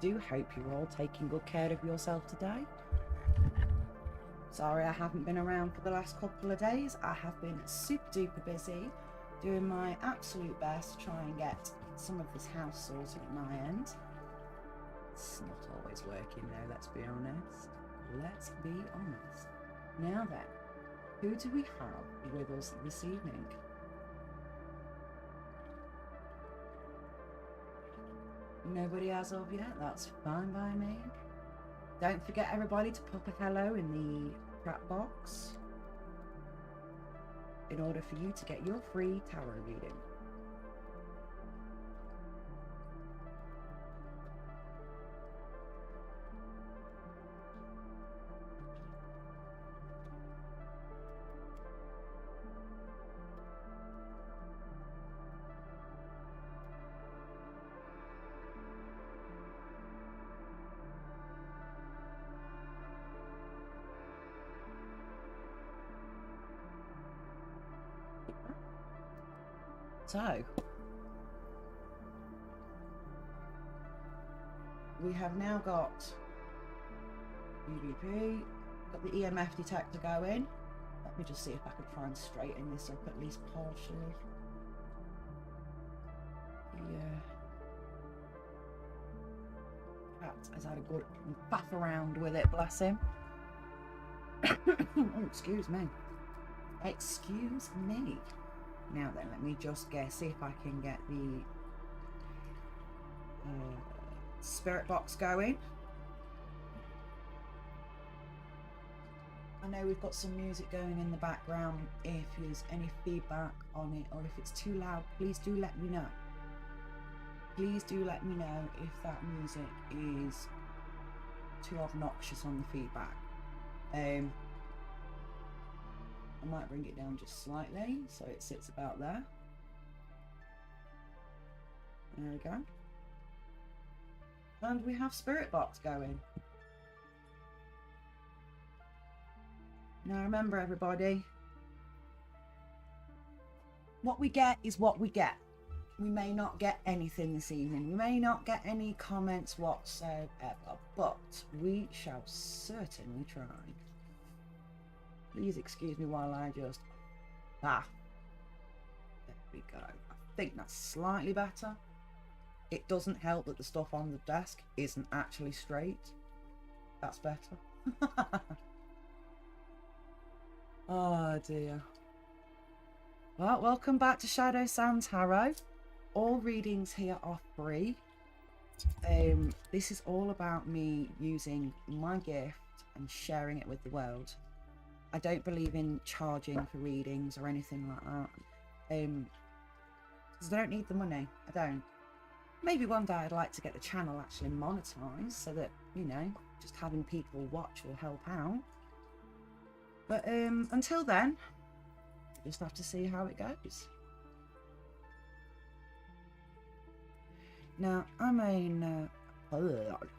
do hope you're all taking good care of yourself today. Sorry I haven't been around for the last couple of days. I have been super duper busy doing my absolute best to try and get some of this house sorted at my end. It's not always working though, let's be honest. Let's be honest. Now then, who do we have with us this evening? Nobody as of yet, that's fine by me. Don't forget everybody to pop a hello in the chat box in order for you to get your free tarot reading. So, we have now got EVP, got the EMF detector going. Let me just see if I can try and straighten this up at least partially. Yeah. Cat has had a good faff around with it, bless him. Oh, excuse me. Excuse me. Now then, let me just see if I can get the spirit box going. I know we've got some music going in the background. If there's any feedback on it or if it's too loud, please do let me know. Please do let me know if that music is too obnoxious on the feedback. I might bring it down just slightly so it sits about there. There we go. And we have Spirit Box going. Now remember everybody, what we get is what we get. We may not get anything this evening. We may not get any comments whatsoever, but we shall certainly try. Please excuse me while I just... there we go. I think that's slightly better. It doesn't help that the stuff on the desk isn't actually straight. That's better. Oh dear. Well, welcome back to Shadow Sam Tarot. All readings here are free. This is all about me using my gift and sharing it with the world. I don't believe in charging for readings or anything like that. Because I don't need the money. I don't. Maybe one day I'd like to get the channel actually monetized so that, you know, just having people watch will help out. But until then, we just have to see how it goes. Now, I'm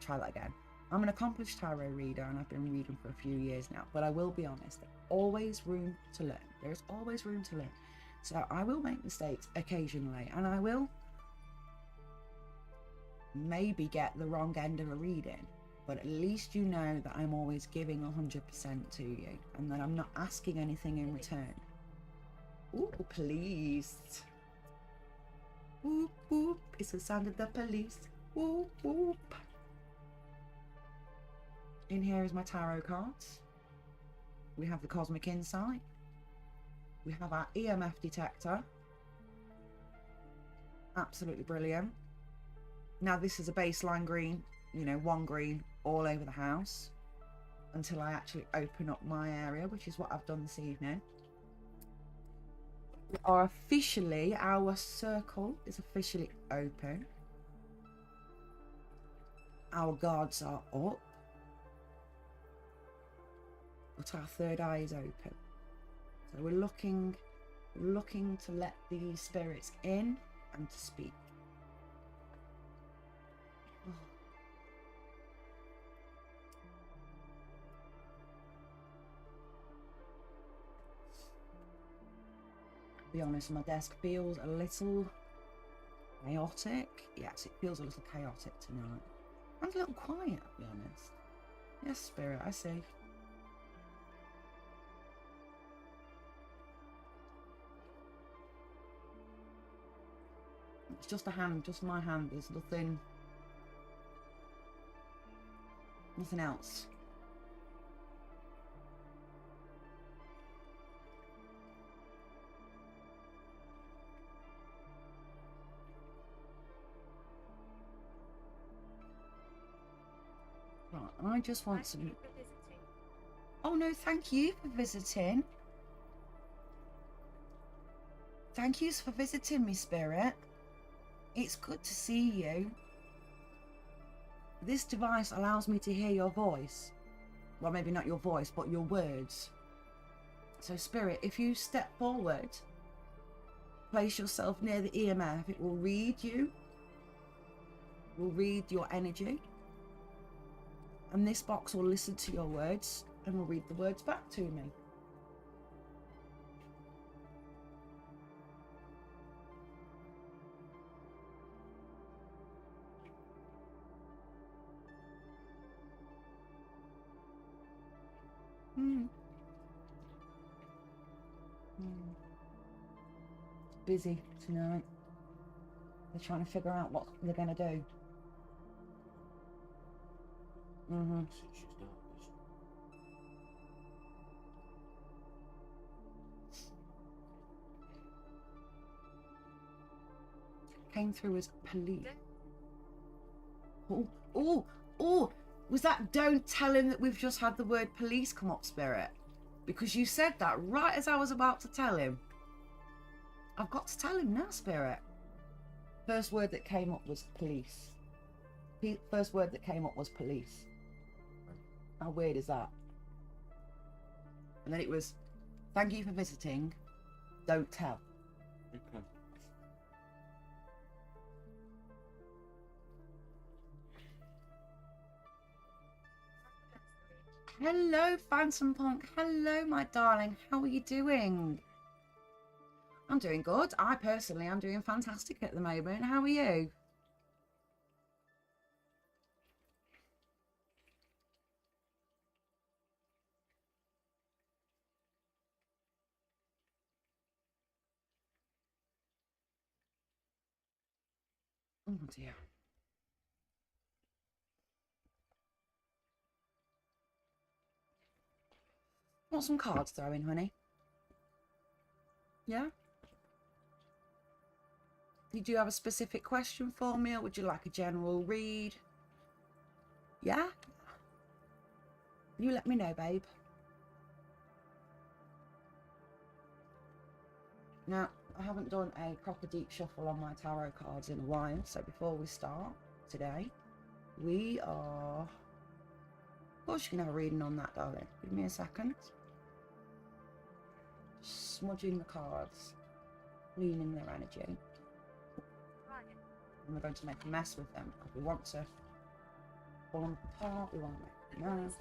try that again. I'm an accomplished tarot reader and I've been reading for a few years now, but I will be honest, there's always room to learn. There's always room to learn. So I will make mistakes occasionally and I will maybe get the wrong end of a reading, but at least you know that I'm always giving 100% to you and that I'm not asking anything in return. Ooh, please. Whoop, whoop. It's the sound of the police. Whoop, whoop. In here is my tarot cards. We have the Cosmic Insight. We have our EMF detector. Absolutely brilliant. Now this is a baseline green, you know, one green all over the house until I actually open up my area, which is what I've done this evening. We are officially, our circle is officially open. Our guards are up. But our third eye is open. So we're looking to let these spirits in and to speak. Be honest, my desk feels a little chaotic. Yes, it feels a little chaotic tonight. I'm a little quiet, to be honest. Yes, Spirit, I see. It's just a hand, just my hand. There's nothing else. Right, I just want some... Oh no, thank you for visiting. Thank you for visiting me, Spirit. It's good to see you. This device allows me to hear your voice. Well, maybe not your voice, but your words. So, Spirit, if you step forward, place yourself near the EMF, it will read you. It will read your energy. And this box will listen to your words and will read the words back to me. Busy tonight. They're trying to figure out what they're going to do. Came through as police. Oh, was that don't tell him that we've just had the word police come up, Spirit? Because you said that right as I was about to tell him. I've got to tell him now, Spirit. First word that came up was police. First word that came up was police. How weird is that? And then it was, thank you for visiting. Don't tell. Okay. Hello, Phantom Punk. Hello, my darling. How are you doing? I'm doing good. I personally am doing fantastic at the moment. How are you? Oh dear. Want some cards throwing, honey? Yeah? Did you have a specific question for me, or would you like a general read? Yeah? You let me know, babe. Now, I haven't done a proper deep shuffle on my tarot cards in a while, so before we start today, we are... Of course you can have a reading on that, darling. Give me a second. Smudging the cards, cleaning their energy. And we're going to make a mess with them because we want to pull them apart, we want to make them mess.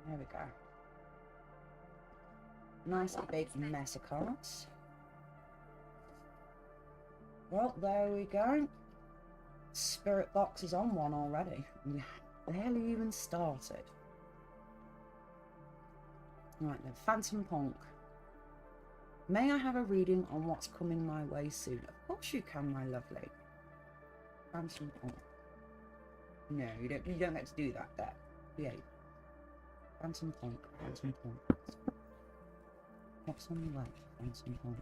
There we go. Nice big mess of cards. Well, there we go. Spirit box is on one already. We barely even started. Right then, Phantom Punk. May I have a reading on what's coming my way soon? Of course you can, my lovely. Phantom Punk. No, you don't get to do that there. Yeah. Phantom Punk, Phantom Punk. What's on the way for Phantom Punk?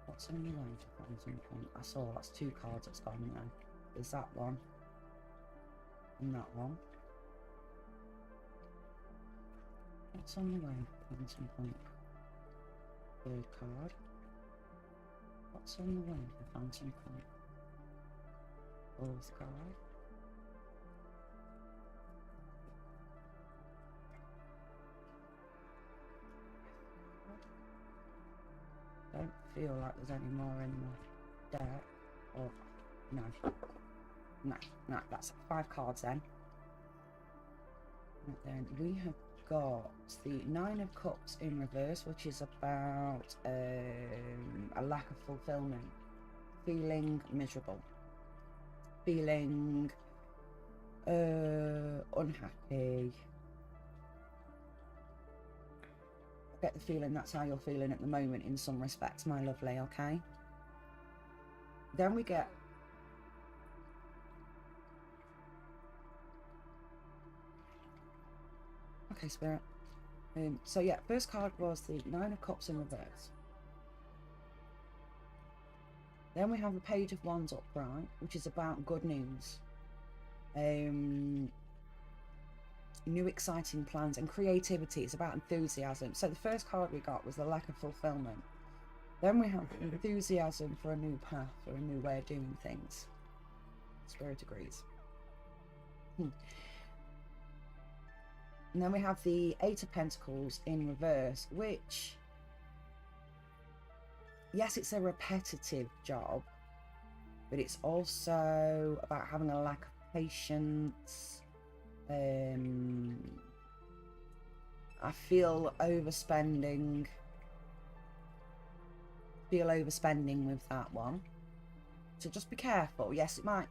What's on the way for Phantom Punk? I saw that's two cards that's gone now. There's that one. And that one. What's on the way for Phantom Punk? Third card. What's on the way for Phantom Punk? Fourth card. Don't feel like there's any more in the deck. Or no, that's 5 cards then. Right then we have got the Nine of Cups in reverse, which is about a lack of fulfillment, feeling miserable, feeling unhappy. I get the feeling that's how you're feeling at the moment in some respects, my lovely, okay? Then we get okay, Spirit. So yeah, first card was the Nine of Cups in reverse. Then we have the Page of Wands upright, which is about good news. New exciting plans and creativity. It's about enthusiasm. So the first card we got was the lack of fulfillment. Then we have enthusiasm for a new path, for a new way of doing things. Spirit agrees. And then we have the Eight of Pentacles in reverse, which, yes, it's a repetitive job, but it's also about having a lack of patience. I feel overspending. With that one. So just be careful. Yes, you might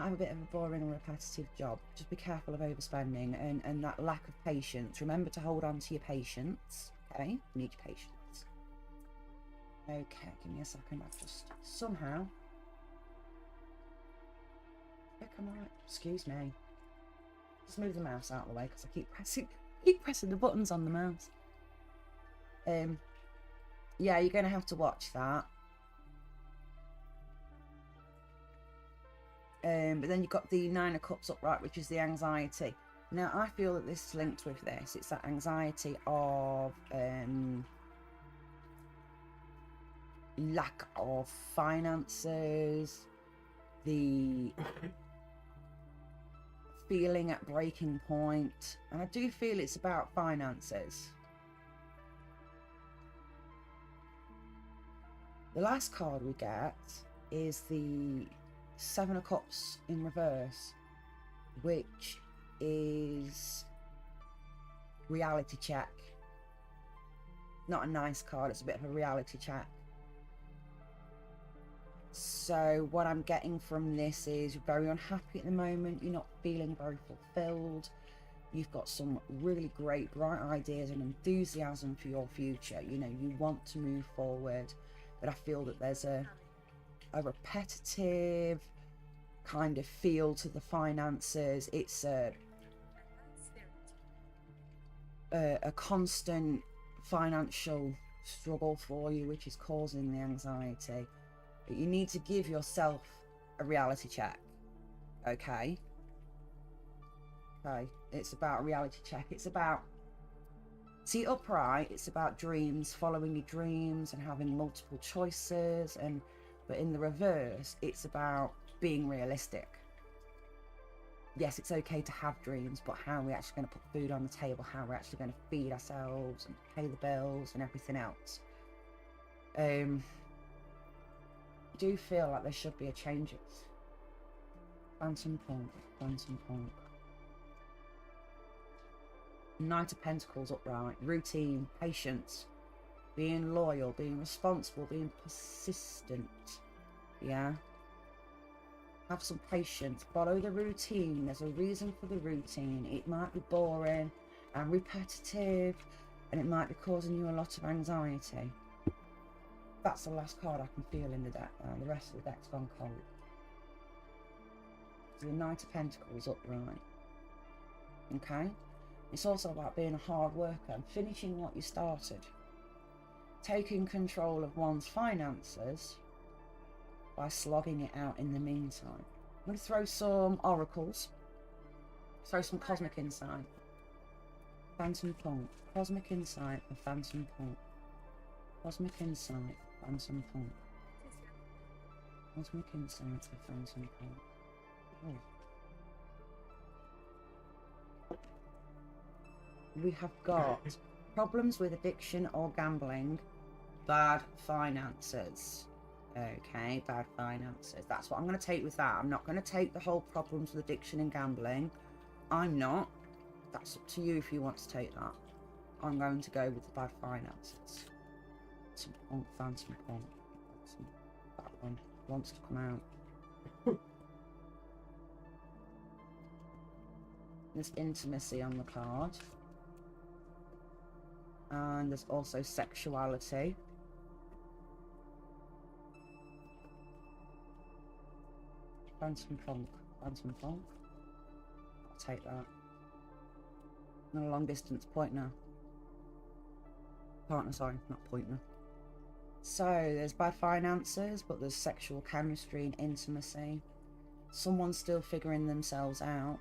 have a bit of a boring and repetitive job. Just be careful of overspending and that lack of patience. Remember to hold on to your patience. Okay? You need your patience. Okay, give me a second. I've just somehow... Excuse me. Just move the mouse out of the way because I keep pressing the buttons on the mouse. Yeah, you're going to have to watch that. But then you've got the Nine of Cups upright, which is the anxiety. Now, I feel that this is linked with this. It's that anxiety of lack of finances, the feeling at breaking point. And I do feel it's about finances. The last card we get is the Seven of Cups in reverse, which is reality check. Not a nice card, it's a bit of a reality check. So what I'm getting from this is you're very unhappy at the moment, you're not feeling very fulfilled, you've got some really great bright ideas and enthusiasm for your future. You know, you want to move forward, but I feel that there's a repetitive kind of feel to the finances. It's a constant financial struggle for you, which is causing the anxiety. But you need to give yourself a reality check. Okay, it's about a reality check. It's about, see, upright, it's about dreams, following your dreams and having multiple choices, but in the reverse, it's about being realistic. Yes, it's okay to have dreams, but how are we actually going to put food on the table? How we're actually going to feed ourselves and pay the bills and everything else. I do feel like there should be a change. Phantom Punk. Knight of Pentacles upright. Routine, patience, being loyal, being responsible, being persistent. Yeah. Have some patience. Follow the routine. There's a reason for the routine. It might be boring and repetitive, and it might be causing you a lot of anxiety. That's the last card I can feel in the deck. The rest of the deck's gone cold. So the Knight of Pentacles upright. Okay? It's also about being a hard worker and finishing what you started. Taking control of one's finances by slogging it out in the meantime. I'm going to throw some oracles. Throw some cosmic insight. Phantom Punk. Cosmic insight for Phantom Punk. Cosmic insight for Phantom Punk. Cosmic insight for Phantom Punk. Oh. We have got problems with addiction or gambling, bad finances. Okay, bad finances. That's what I'm going to take with that. I'm not going to take the whole problems with addiction and gambling. I'm not. That's up to you if you want to take that. I'm going to go with the bad finances. Some punk, Phantom Punk. That one wants to come out. There's intimacy on the card. And there's also sexuality. Phantom Punk. Phantom Punk. I'll take that. No long distance partner. Partner, sorry, not partner. So there's bad finances, but there's sexual chemistry and intimacy. Someone's still figuring themselves out.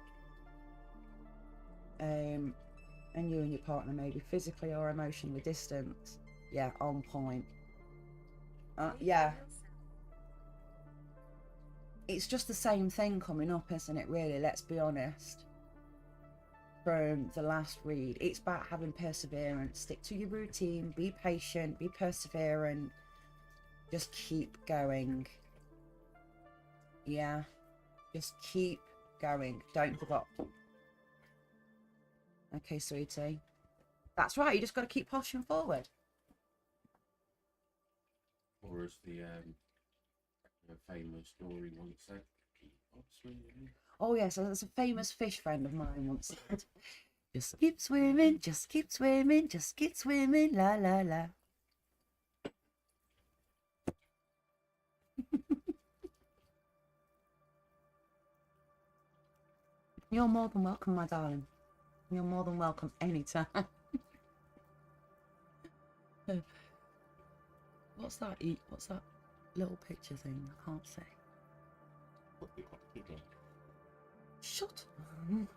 And you and your partner may be physically or emotionally distant. Yeah, on point. Yeah. It's just the same thing coming up, isn't it, really? Let's be honest. From the last read, it's about having perseverance. Stick to your routine, be patient, be perseverant. Just keep going. Yeah. Just keep going. Don't give up. Okay, sweetie. That's right, you just got to keep pushing forward. Or as the famous story once said, keep on swimming. Oh yes, that's a famous fish friend of mine once said. Just keep swimming, just keep swimming, just keep swimming, la la la. You're more than welcome, my darling. You're more than welcome anytime. What's that? What's that little picture thing? I can't say. Shut up.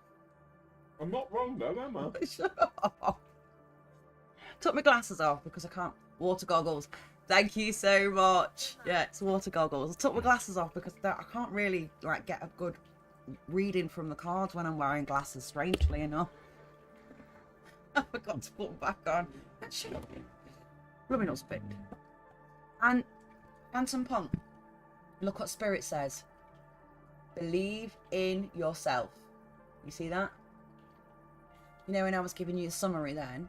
I'm not wrong though, am I? Shut up. Took my glasses off because I can't. Water goggles. Thank you so much. Yeah, it's water goggles. I took my glasses off because I can't really like get a good reading from the cards when I'm wearing glasses, strangely enough. I forgot to put them back on. Shut up. Rubbing up spit. And Phantom Punk. Look what Spirit says. Believe in yourself. You see that? You know when I was giving you a summary then,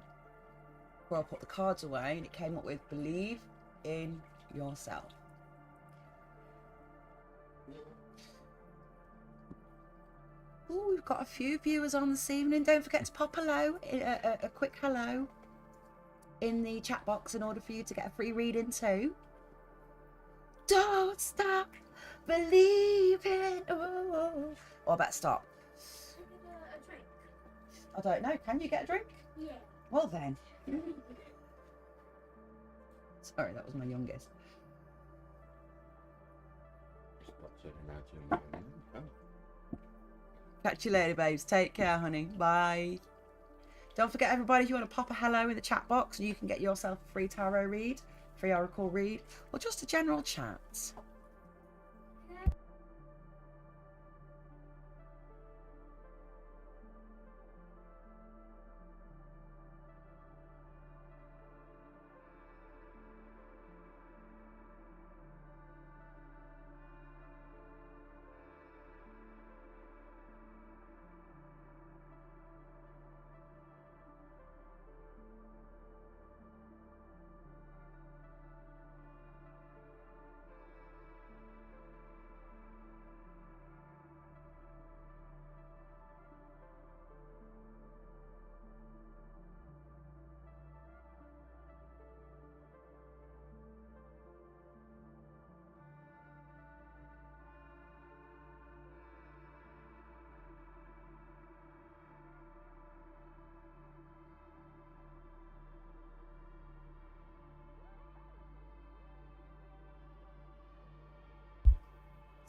where I put the cards away and it came up with believe in yourself. Oh, we've got a few viewers on this evening. Don't forget to pop a quick hello in the chat box in order for you to get a free reading too. Don't stop believing. Oh, I better stop. A drink. I don't know. Can you get a drink? Yeah. Well then. Sorry, that was my youngest. Catch you later, babes. Take care, honey. Bye. Don't forget, everybody, if you want to pop a hello in the chat box, you can get yourself a free tarot read, free oracle read, or just a general chat.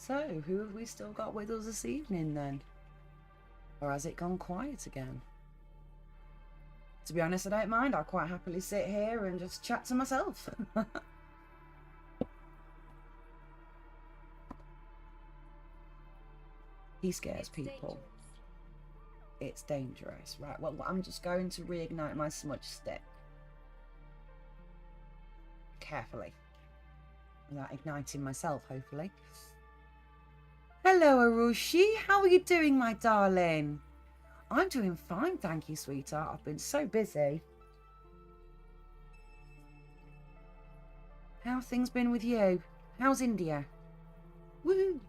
So, who have we still got with us this evening then? Or has it gone quiet again? To be honest, I don't mind. I'll quite happily sit here and just chat to myself. He scares people. It's dangerous. Right, well, I'm just going to reignite my smudge stick. Carefully. Without igniting myself, hopefully. Hello, Arushi. How are you doing, my darling? I'm doing fine, thank you, sweetheart. I've been so busy. How things been with you? How's India? Woo!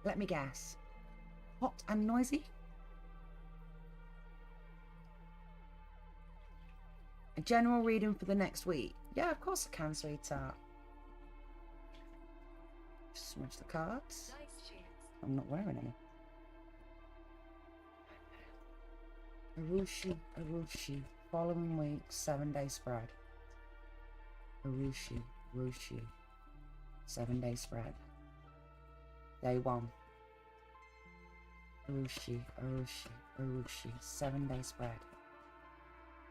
Let me guess. Hot and noisy? A general reading for the next week? Yeah, of course I can, sweetheart. Smudge the cards. I'm not wearing any. Arushi, Arushi. Following week, 7-day spread. Arushi, Arushi. 7-day spread. Day 1. Arushi, Arushi, Arushi. 7-day spread.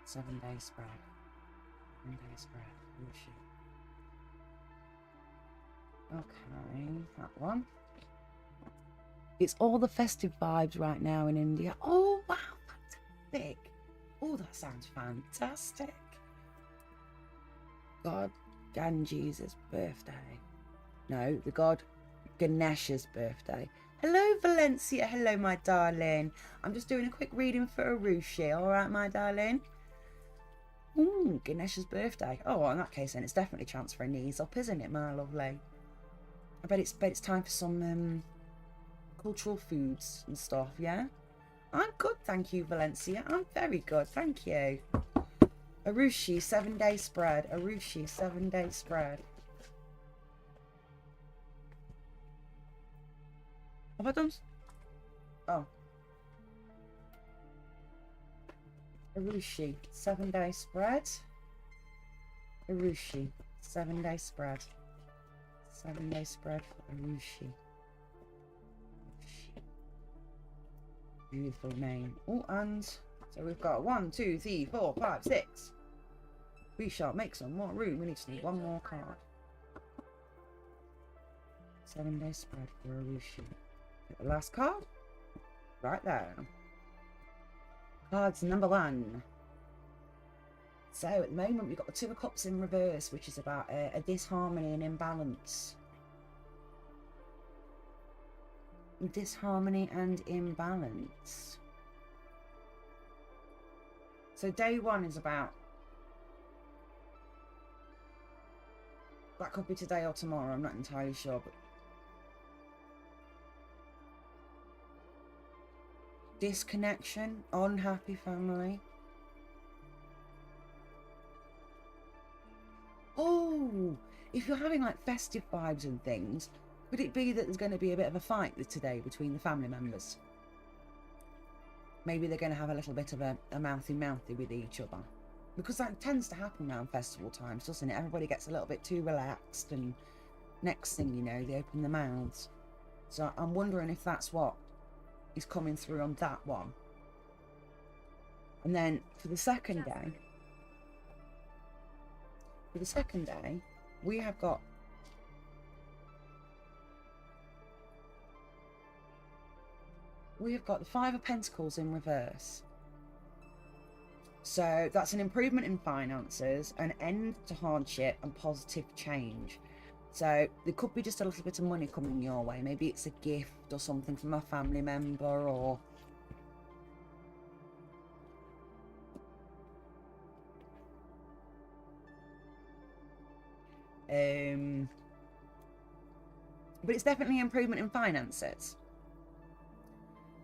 7-day spread. 7-day spread. Arushi. Okay, that one. It's all the festive vibes right now in India. Oh, wow, fantastic. Oh, that sounds fantastic. God Ganges' birthday. No, the god Ganesha's birthday. Hello, Valencia. Hello, my darling. I'm just doing a quick reading for Arushi. All right, my darling? Ganesha's birthday. Oh, well, in that case, then it's definitely a chance for a knees up, isn't it, my lovely? I bet it's time for some cultural foods and stuff, yeah? I'm good, thank you, Valencia. I'm very good, thank you. Arushi, 7-day spread. Arushi, 7-day spread. Have I done? Oh. Arushi, 7-day spread. Arushi, 7-day spread. 7-day spread for Arushi. Beautiful name. Oh, and so we've got 1, 2, 3, 4, 5, 6. We shall make some more room. We need to need one more card. 7-day spread for Arushi. Get the last card. Right there. Cards number 1. So at the moment we've got the 2 of Cups in reverse, which is about a disharmony and imbalance. Disharmony and imbalance. So day 1 is about, that could be today or tomorrow, I'm not entirely sure, but disconnection, unhappy family. Oh, if you're having like festive vibes and things, could it be that there's going to be a bit of a fight today between the family members? Maybe they're going to have a little bit of a mouthy-mouthy with each other. Because that tends to happen around festival times, doesn't it? Everybody gets a little bit too relaxed and next thing you know, they open their mouths. So I'm wondering if that's what is coming through on that one. And then for the second day, we have got the 5 of Pentacles in reverse. So that's an improvement in finances, an end to hardship and positive change. So there could be just a little bit of money coming your way. Maybe it's a gift or something from a family member, or but it's definitely an improvement in finances.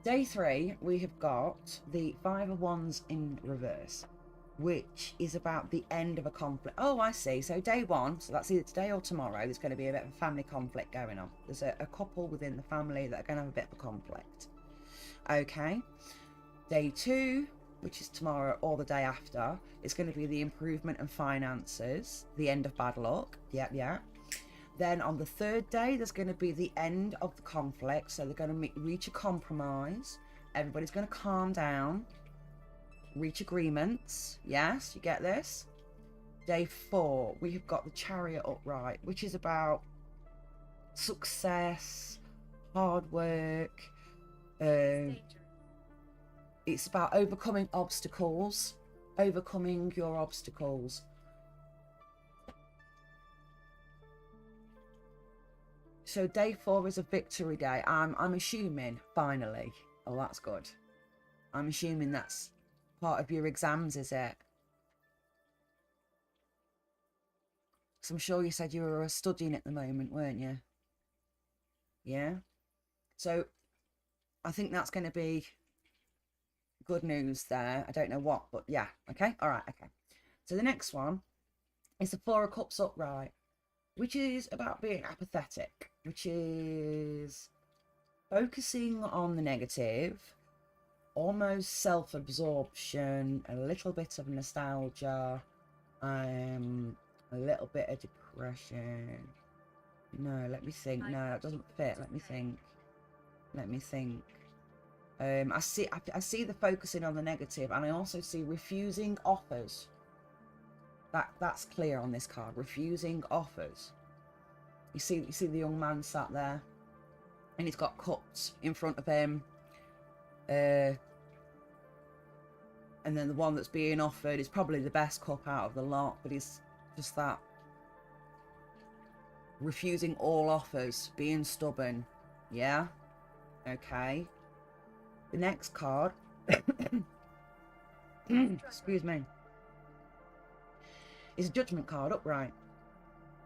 Day 3, we have got the 5 of Wands in reverse, which is about the end of a conflict. Oh, I see. So day 1, so that's either today or tomorrow, there's going to be a bit of a family conflict going on. There's a couple within the family that are going to have a bit of a conflict. Okay. Day 2, which is tomorrow or the day after, is going to be the improvement in finances, the end of bad luck. Yeah. Then on the 3rd day, there's going to be the end of the conflict. So they're going to reach a compromise. Everybody's going to calm down, reach agreements. Yes, you get this? Day 4, we have got the Chariot upright, which is about success, hard work. It's about overcoming obstacles, overcoming your obstacles. so day 4 is a victory day. I'm assuming, finally. Oh, that's good. I'm assuming that's part of your exams, is it? Because I'm sure you said you were studying at the moment, weren't you? Yeah. So I think that's going to be good news there. I don't know what, but yeah. Okay. All right. Okay. So the next one is the 4 of Cups upright, which is about being apathetic, which is focusing on the negative, almost self-absorption, a little bit of nostalgia, a little bit of depression. No, let me think. No, that doesn't fit. Let me think. I see the focusing on the negative, and I also see refusing offers. That's clear on this card. Refusing offers. You see the young man sat there, and he's got cups in front of him. And then the one that's being offered is probably the best cup out of the lot, but he's just that refusing all offers, being stubborn. Yeah. Okay. The next card, excuse me, is a Judgment card upright,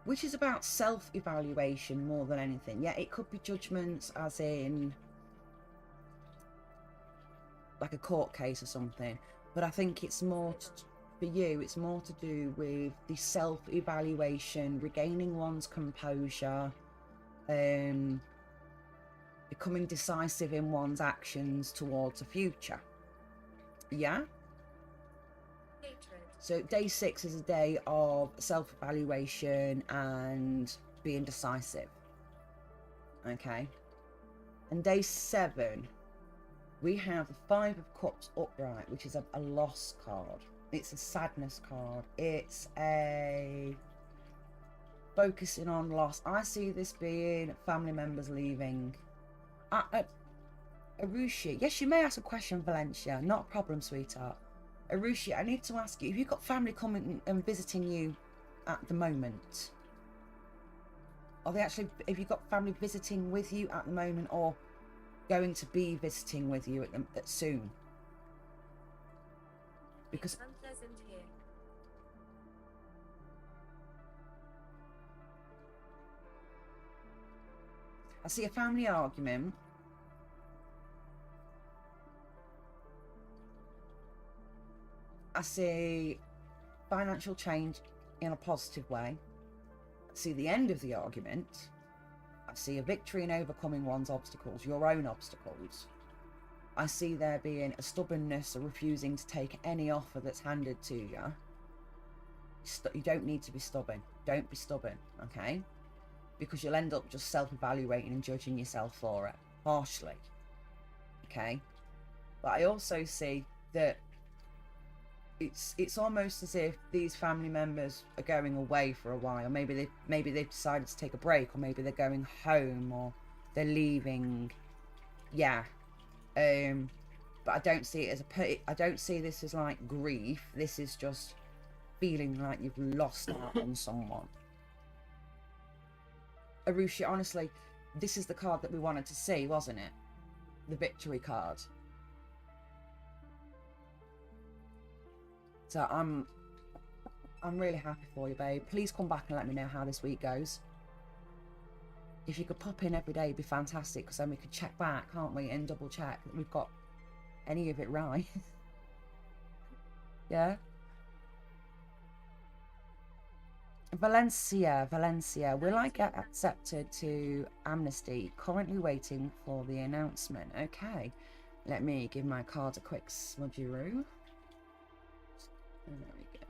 which is about self-evaluation more than anything. Yeah, it could be judgments as in like a court case or something, but I think it's more for you, it's more to do with the self-evaluation, regaining one's composure, becoming decisive in one's actions towards the future. Yeah? Hatred. So day 6 is a day of self-evaluation and being decisive. Okay? And day 7, we have the 5 of Cups upright, which is a loss card. It's a sadness card. It's a focusing on loss. I see this being family members leaving. Arushi, yes, you may ask a question, Valencia. Not a problem, sweetheart. Arushi, I need to ask you, have you got family coming and visiting you at the moment? Are they actually, have you got family visiting with you at the moment, or going to be visiting with you at soon? Because It's unpleasant here. I see a family argument. I see financial change in a positive way. I see the end of the argument. I see a victory in overcoming one's obstacles, your own obstacles. I see there being a stubbornness, a refusing to take any offer that's handed to you. You don't need to be stubborn. Don't be stubborn, okay? Because you'll end up just self-evaluating and judging yourself for it harshly, okay? But I also see that it's almost as if these family members are going away for a while. Maybe they've decided to take a break, or maybe they're going home, or they're leaving. Yeah. But I don't see it as I don't see this as like grief. This is just feeling like you've lost out on someone. Arushi, honestly, this is the card that we wanted to see, wasn't it? The victory card. So I'm really happy for you, babe. Please come back and let me know how this week goes. If you could pop in every day, it'd be fantastic, because then we could check back, can't we, and double check that we've got any of it right. Yeah? Valencia, will I get accepted to Amnesty? Currently waiting for the announcement. Okay, let me give my card a quick smudgeroo. There we go.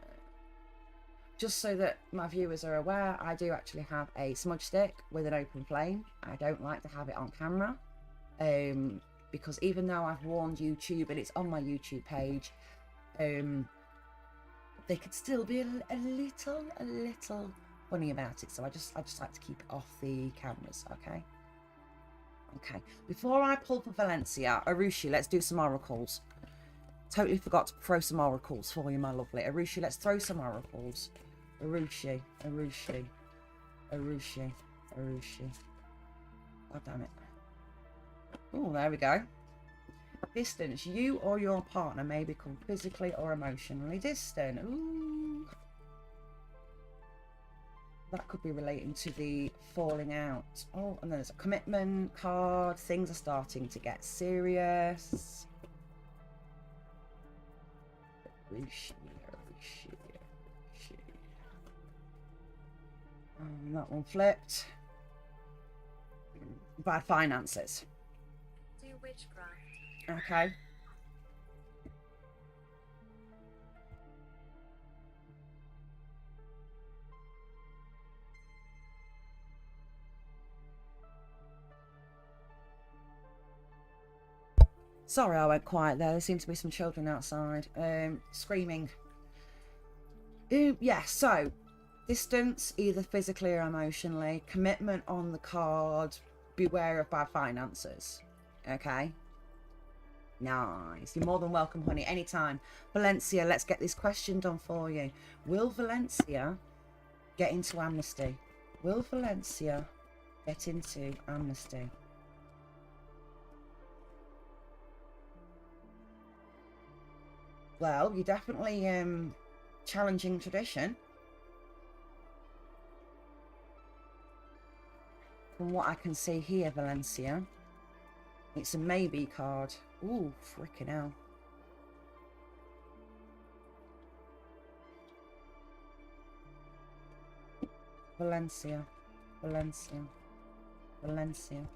Just so that my viewers are aware, I do actually have a smudge stick with an open flame. I don't like to have it on camera, because even though I've warned YouTube and it's on my YouTube page, they could still be a little funny about it. So I just like to keep it off the cameras. Okay. Okay. Before I pull for Valencia, Arushi, let's do some oracles. Totally forgot to throw some oracles for you, my lovely. Arushi, let's throw some oracles. Arushi. God damn it. Oh, there we go. Distance. You or your partner may become physically or emotionally distant. Ooh. That could be relating to the falling out. Oh, and there's a commitment card. Things are starting to get serious. That one flipped. Bad finances. Do witchcraft. Okay. Sorry I went quiet there. There seem to be some children outside screaming. Yeah, so distance, either physically or emotionally. Commitment on the card. Beware of bad finances. Okay? Nice. You're more than welcome, honey, anytime. Valencia, let's get this question done for you. Will Valencia get into amnesty? Will Valencia get into amnesty? Well, you're definitely challenging tradition. From what I can see here, Valencia. It's a maybe card. Ooh, freaking hell. Valencia. Valencia. Valencia.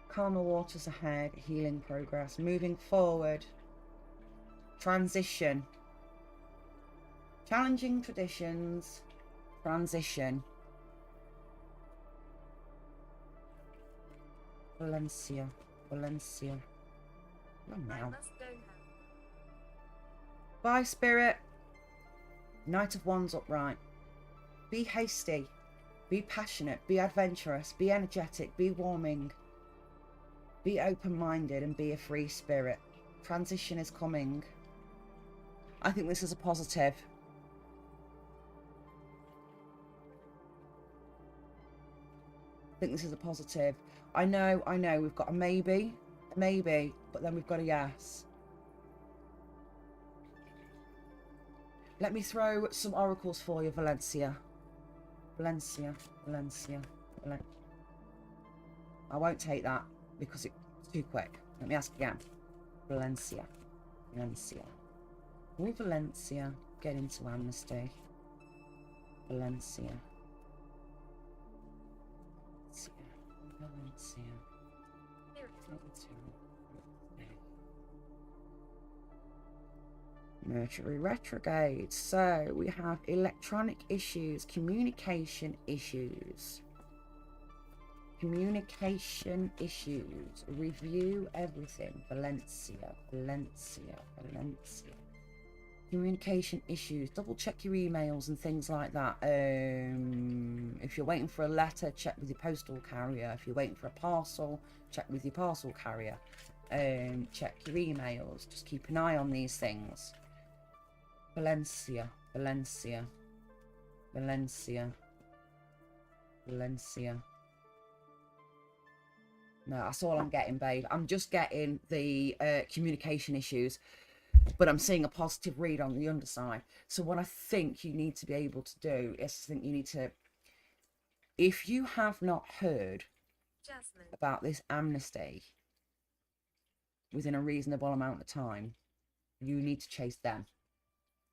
Calmer waters ahead. Healing progress. Moving forward. Transition. Challenging traditions. Transition. Valencia. Valencia. Oh, I now. must go now. Bye, Spirit. Knight of Wands upright. Be hasty. Be passionate. Be adventurous. Be energetic. Be warming. Be open-minded and be a free spirit. Transition is coming. I think this is a positive. I think this is a positive. I know, we've got a maybe, but then we've got a yes. Let me throw some oracles for you, Valencia. Valencia. I won't take that because it's too quick. Let me ask again. Valencia. Will Valencia get into amnesty? Valencia. Mercury retrograde. So we have electronic issues, communication issues. Review everything. Valencia. Communication issues. Double check your emails and things like that. If you're waiting for a letter, check with your postal carrier. If you're waiting for a parcel, check with your parcel carrier. Check your emails. Just keep an eye on these things. Valencia. No, that's all I'm getting, babe. I'm just getting the communication issues, but I'm seeing a positive read on the underside. So what I think you need to be able to do is if you have not heard Jasmine. about this amnesty within a reasonable amount of time, you need to chase them.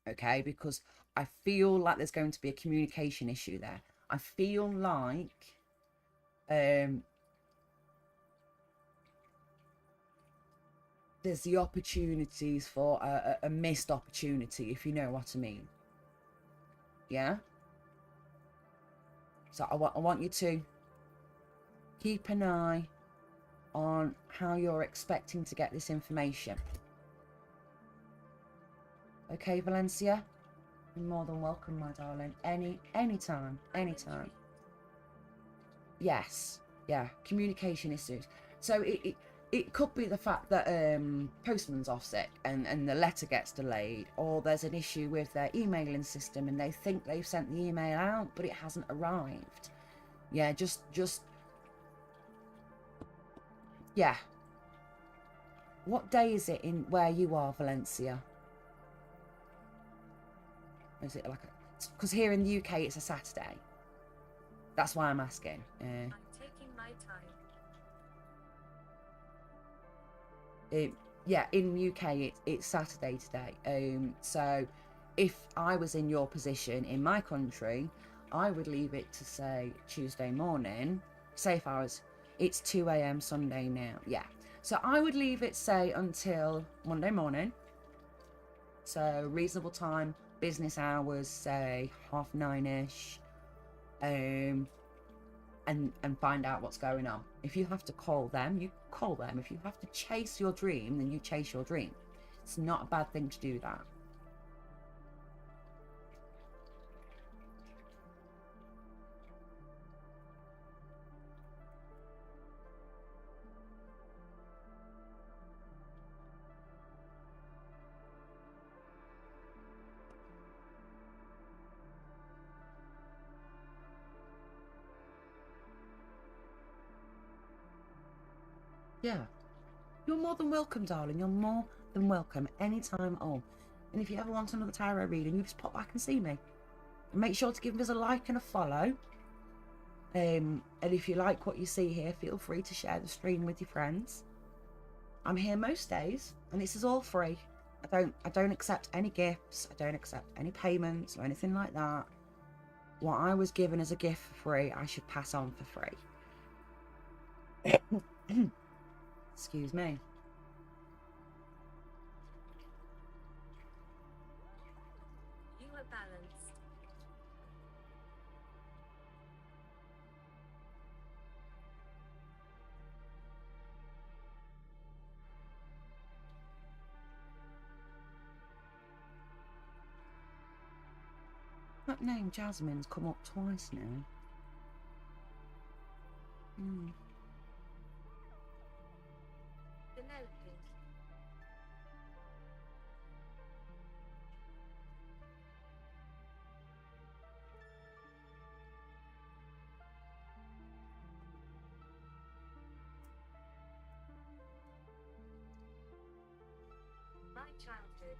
Okay, because I feel like there's going to be a communication issue there. I feel like there's the opportunities for a missed opportunity, if you know what I mean. Yeah? So I want you to keep an eye on how you're expecting to get this information. Okay, Valencia? You're more than welcome, my darling. Anytime. Yes. Yeah. Communication issues. So it could be the fact that postman's off sick and the letter gets delayed, or there's an issue with their emailing system and they think they've sent the email out but it hasn't arrived. Yeah, just yeah. What day is it in where you are, Valencia? Is it like a... Because here in the UK it's a Saturday. That's why I'm asking. I'm taking my time. Yeah, in UK it's Saturday today. So if I was in your position in my country, I would leave it to say Tuesday morning. Say if I was, it's 2 a.m. Sunday now. Yeah. So I would leave it say until Monday morning. So reasonable time, business hours, say 9:30ish. And find out what's going on. If you have to call them, you call them. If you have to chase your dream, then you chase your dream. It's not a bad thing to do that. Yeah. You're more than welcome, darling. You're more than welcome anytime at all. And if you ever want another tarot reading, you just pop back and see me. And make sure to give us a like and a follow. And if you like what you see here, feel free to share the stream with your friends. I'm here most days, and this is all free. I don't accept any gifts. I don't accept any payments or anything like that. What I was given as a gift for free, I should pass on for free. Excuse me. You are balanced. That name Jasmine's come up twice now. Penelope. My childhood.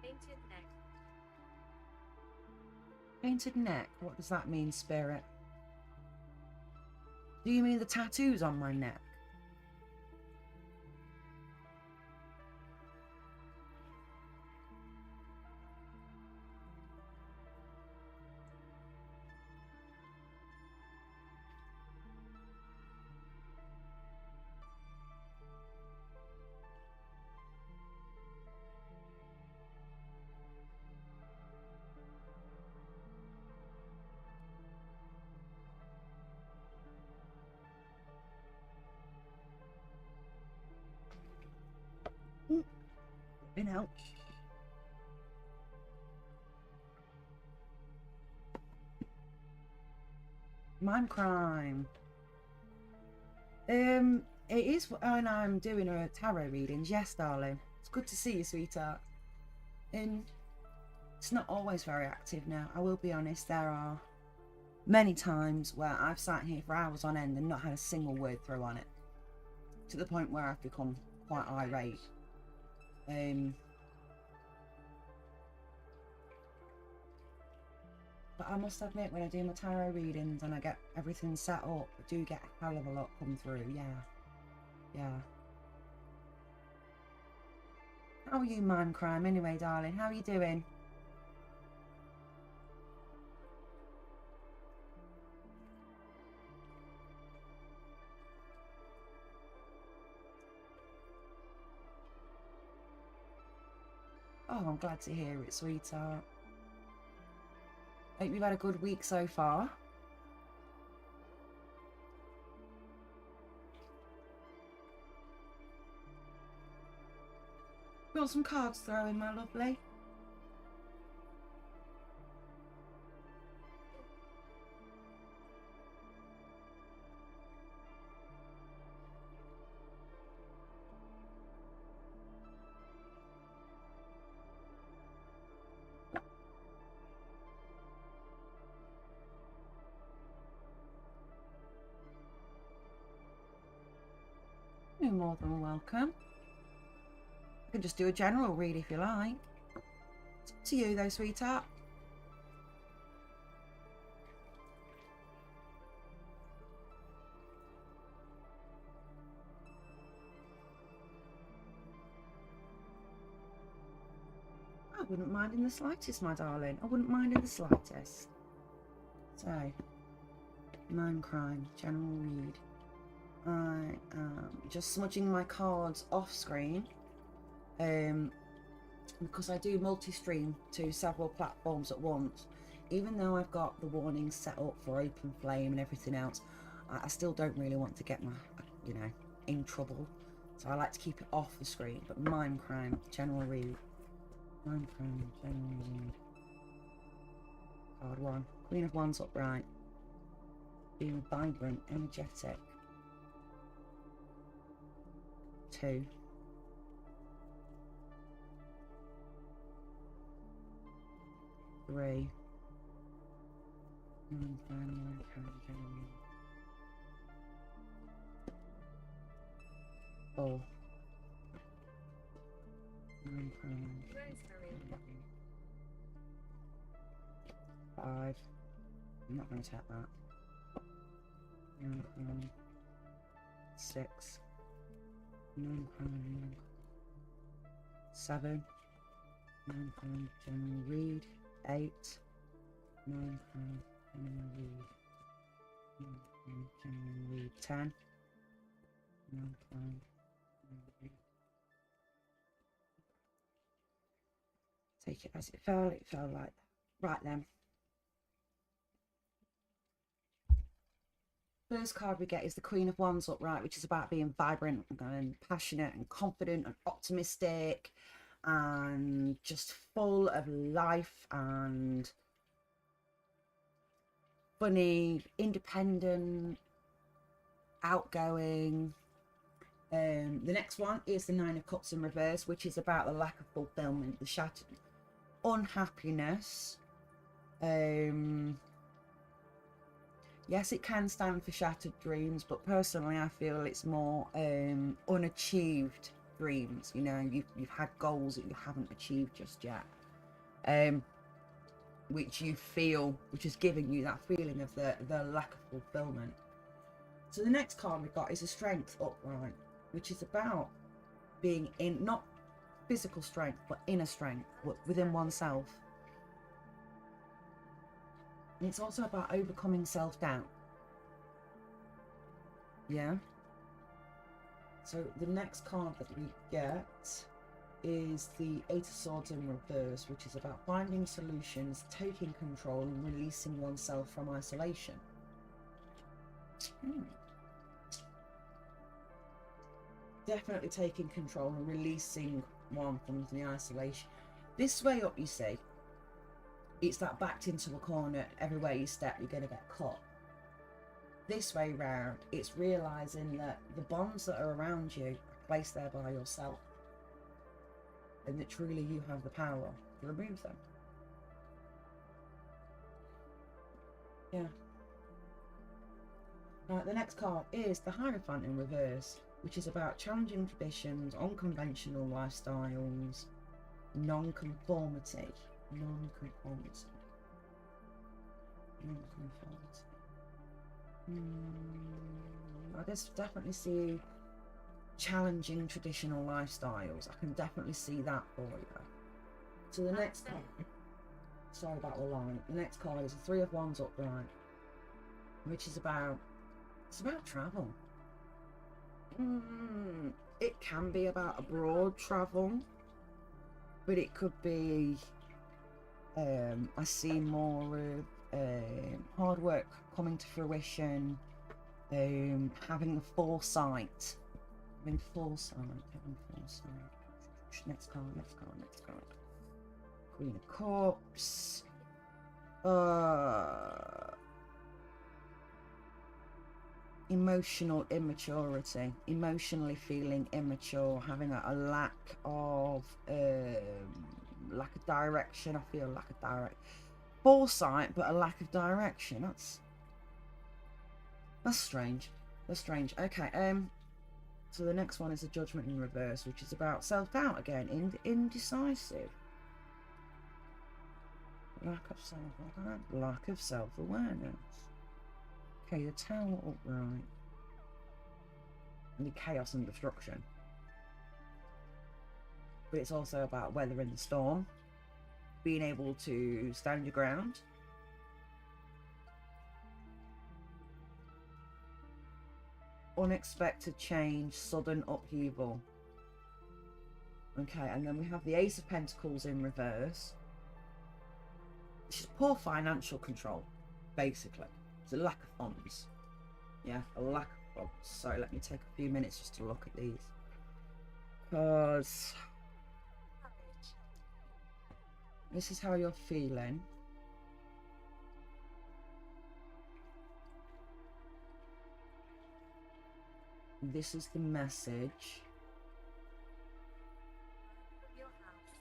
Painted neck. Painted neck. What does that mean, Spirit? Do you mean the tattoos on my neck? Been out. Mime crime. It is when I'm doing a tarot readings. Yes, darling. It's good to see you, sweetheart. It's not always very active now. I will be honest. There are many times where I've sat here for hours on end and not had a single word through on it, to the point where I've become quite irate. But I must admit, when I do my tarot readings and I get everything set up, I do get a hell of a lot come through. Yeah. How are you, Mime Crime, anyway, darling? How are you doing? Oh, I'm glad to hear it, sweetheart. Hope you've had a good week so far. You want some cards throwing, my lovely? You're more than welcome. I can just do a general read if you like. It's up to you though, sweetheart. I wouldn't mind in the slightest, my darling. I wouldn't mind in the slightest. So, Mime Crime, general read. I am just smudging my cards off screen because I do multi-stream to several platforms at once. Even though I've got the warnings set up for open flame and everything else, I still don't really want to get my, in trouble. So I like to keep it off the screen. But Mime Crime, general read. Mime Crime, general read. Card 1. Queen of Wands upright. Being vibrant, energetic. 2. 3. 4. 5. I'm not going to tap that. 6. 7. 9 general read. 8. 9 general read. 9 general read. 10. 9 general read. Take it as it fell like that. Right then. First card we get is the Queen of Wands upright, which is about being vibrant and passionate and confident and optimistic and just full of life and funny, independent, outgoing. The next one is the Nine of Cups in reverse, which is about the lack of fulfillment, the shattered unhappiness. Yes, it can stand for shattered dreams, but personally I feel it's more unachieved dreams. You know, you've had goals that you haven't achieved just yet, which you feel, which is giving you that feeling of the lack of fulfillment. So the next card we got is a Strength upright, which is about being in, not physical strength, but inner strength within oneself. And it's also about overcoming self-doubt. Yeah. So the next card that we get is the Eight of Swords in reverse, which is about finding solutions, taking control and releasing oneself from isolation. Definitely taking control and releasing one from the isolation. This way up, you see, it's that backed into a corner, everywhere you step you're going to get caught. This way round, it's realising that the bonds that are around you are placed there by yourself, and that truly you have the power to remove them. Yeah. Right, the next card is the Hierophant in reverse, which is about challenging traditions, unconventional lifestyles, non-conformity. I just definitely see challenging traditional lifestyles. I can definitely see that for you. So the next card, sorry about the line. The next card is a 3 of Wands upright, which is about, it's about travel. It can be about abroad travel, but it could be, I see more of hard work coming to fruition, having the foresight. Having foresight. Next card. Queen of Cups. Emotional immaturity. Emotionally feeling immature. Having a lack of direction. I feel lack of foresight, but a lack of direction. That's strange. Okay. So the next one is a Judgment in reverse, which is about self-doubt again. Indecisive. Lack of self-awareness. Okay, the Tower upright. And the chaos and destruction. But it's also about weathering the storm. Being able to stand your ground. Unexpected change, sudden upheaval. Okay, and then we have the Ace of Pentacles in reverse. Which is poor financial control, basically. It's a lack of funds. Yeah, a lack of funds. So let me take a few minutes just to look at these. Because this is how you're feeling. This is the message. Your house.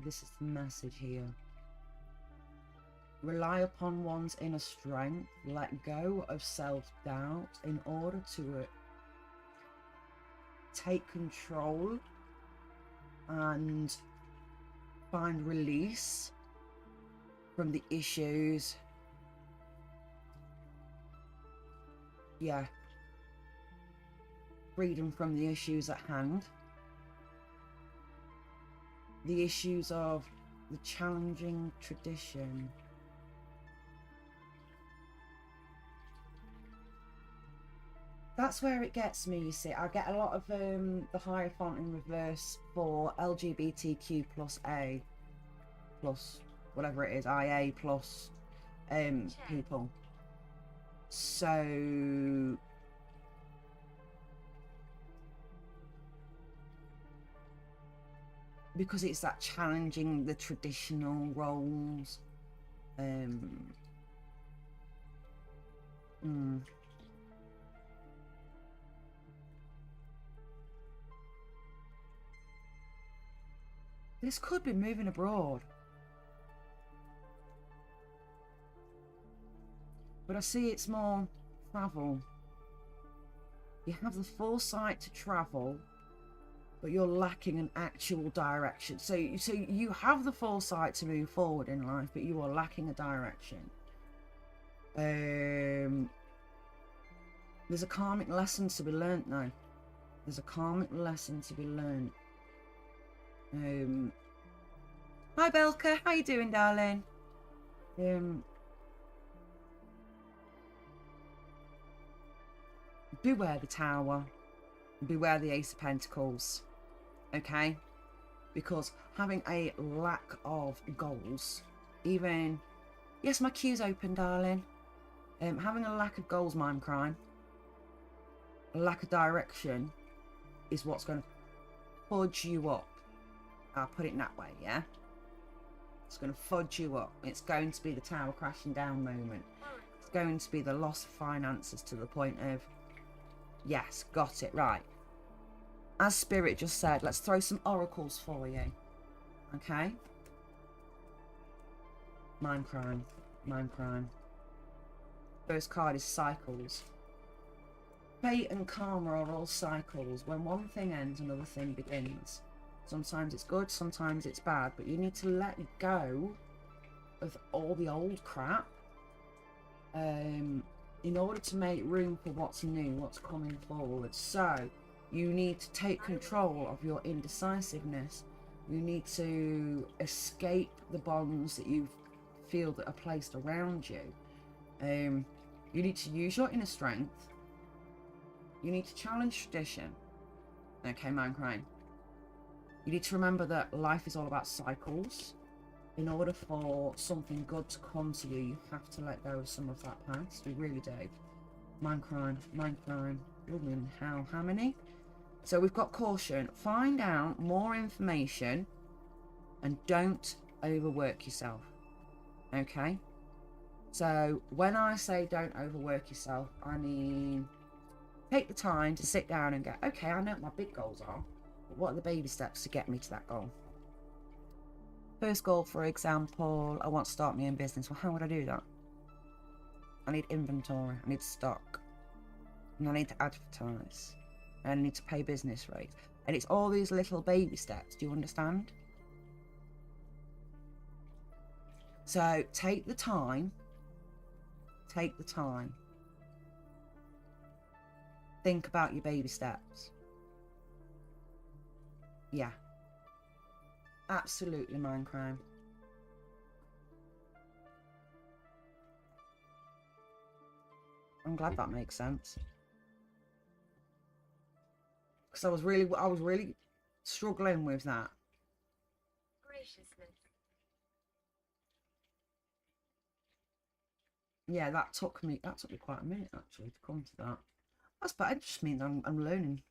This is the message here. Rely upon one's inner strength. Let go of self-doubt in order to take control and find release from the issues. Yeah. Freedom from the issues at hand. The issues of the challenging tradition. That's where it gets me, you see. I get a lot of the Hierophant in reverse for LGBTQ plus A plus whatever it is, IA plus people. So because it's that challenging the traditional roles. This could be moving abroad. But I see it's more travel. You have the foresight to travel, but you're lacking an actual direction. So you have the foresight to move forward in life, but you are lacking a direction. There's a karmic lesson to be learnt now. There's a karmic lesson to be learnt. Hi Belka, how you doing, darling? Beware the Tower. Beware the Ace of Pentacles. Okay? Because having a lack of goals, even... Yes, my queue's open, darling. Having a lack of goals, mime crime. A lack of direction is what's going to fudge you up. I'll put it in that way, yeah? It's going to fudge you up. It's going to be the Tower crashing down moment. It's going to be the loss of finances to the point of... Yes, got it, right. As Spirit just said, let's throw some oracles for you. Okay? Mime crime. Mime crime. First card is cycles. Fate and karma are all cycles. When one thing ends, another thing begins. Sometimes it's good, sometimes it's bad, but you need to let go of all the old crap in order to make room for what's new, what's coming forward. So you need to take control of your indecisiveness. You need to escape the bonds that you feel that are placed around you. You need to use your inner strength. You need to challenge tradition. Okay, Mindcrime. You need to remember that life is all about cycles. In order for something good to come to you, you have to let go of some of that past. You really do. Mindcrime. How many? So we've got caution. Find out more information and don't overwork yourself. Okay? So when I say don't overwork yourself, I mean take the time to sit down and go, okay, I know what my big goals are, but what are the baby steps to get me to that goal? First goal, for example, I want to start my own business. Well, how would I do that? I need inventory, I need stock, and I need to advertise, and I need to pay business rates. And it's all these little baby steps, do you understand? So take the time. Take the time. Think about your baby steps. Yeah. Absolutely, Mindcrime. I'm glad that makes sense. Because I was really struggling with that. Graciousness. Yeah, that took me quite a minute actually to come to that. That's but it just means I'm learning.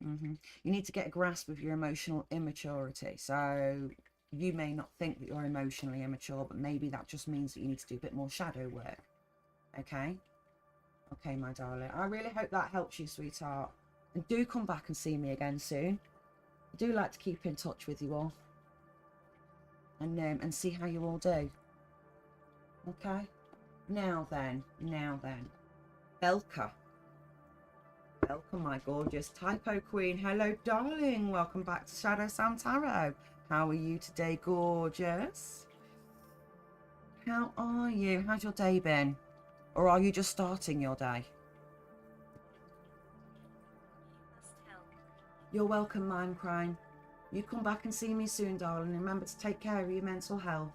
You need to get a grasp of your emotional immaturity. So you may not think that you're emotionally immature, but maybe that just means that you need to do a bit more shadow work. Okay? Okay, my darling. I really hope that helps you, sweetheart. And do come back and see me again soon. I do like to keep in touch with you all. And see how you all do. Okay? Now then. Belka. Welcome, my gorgeous typo queen. Hello, darling. Welcome back to Shadow Sam Tarot. How are you today, gorgeous? How are you? How's your day been? Or are you just starting your day? Must help. You're welcome, Mindcrime. You come back and see me soon, darling. Remember to take care of your mental health.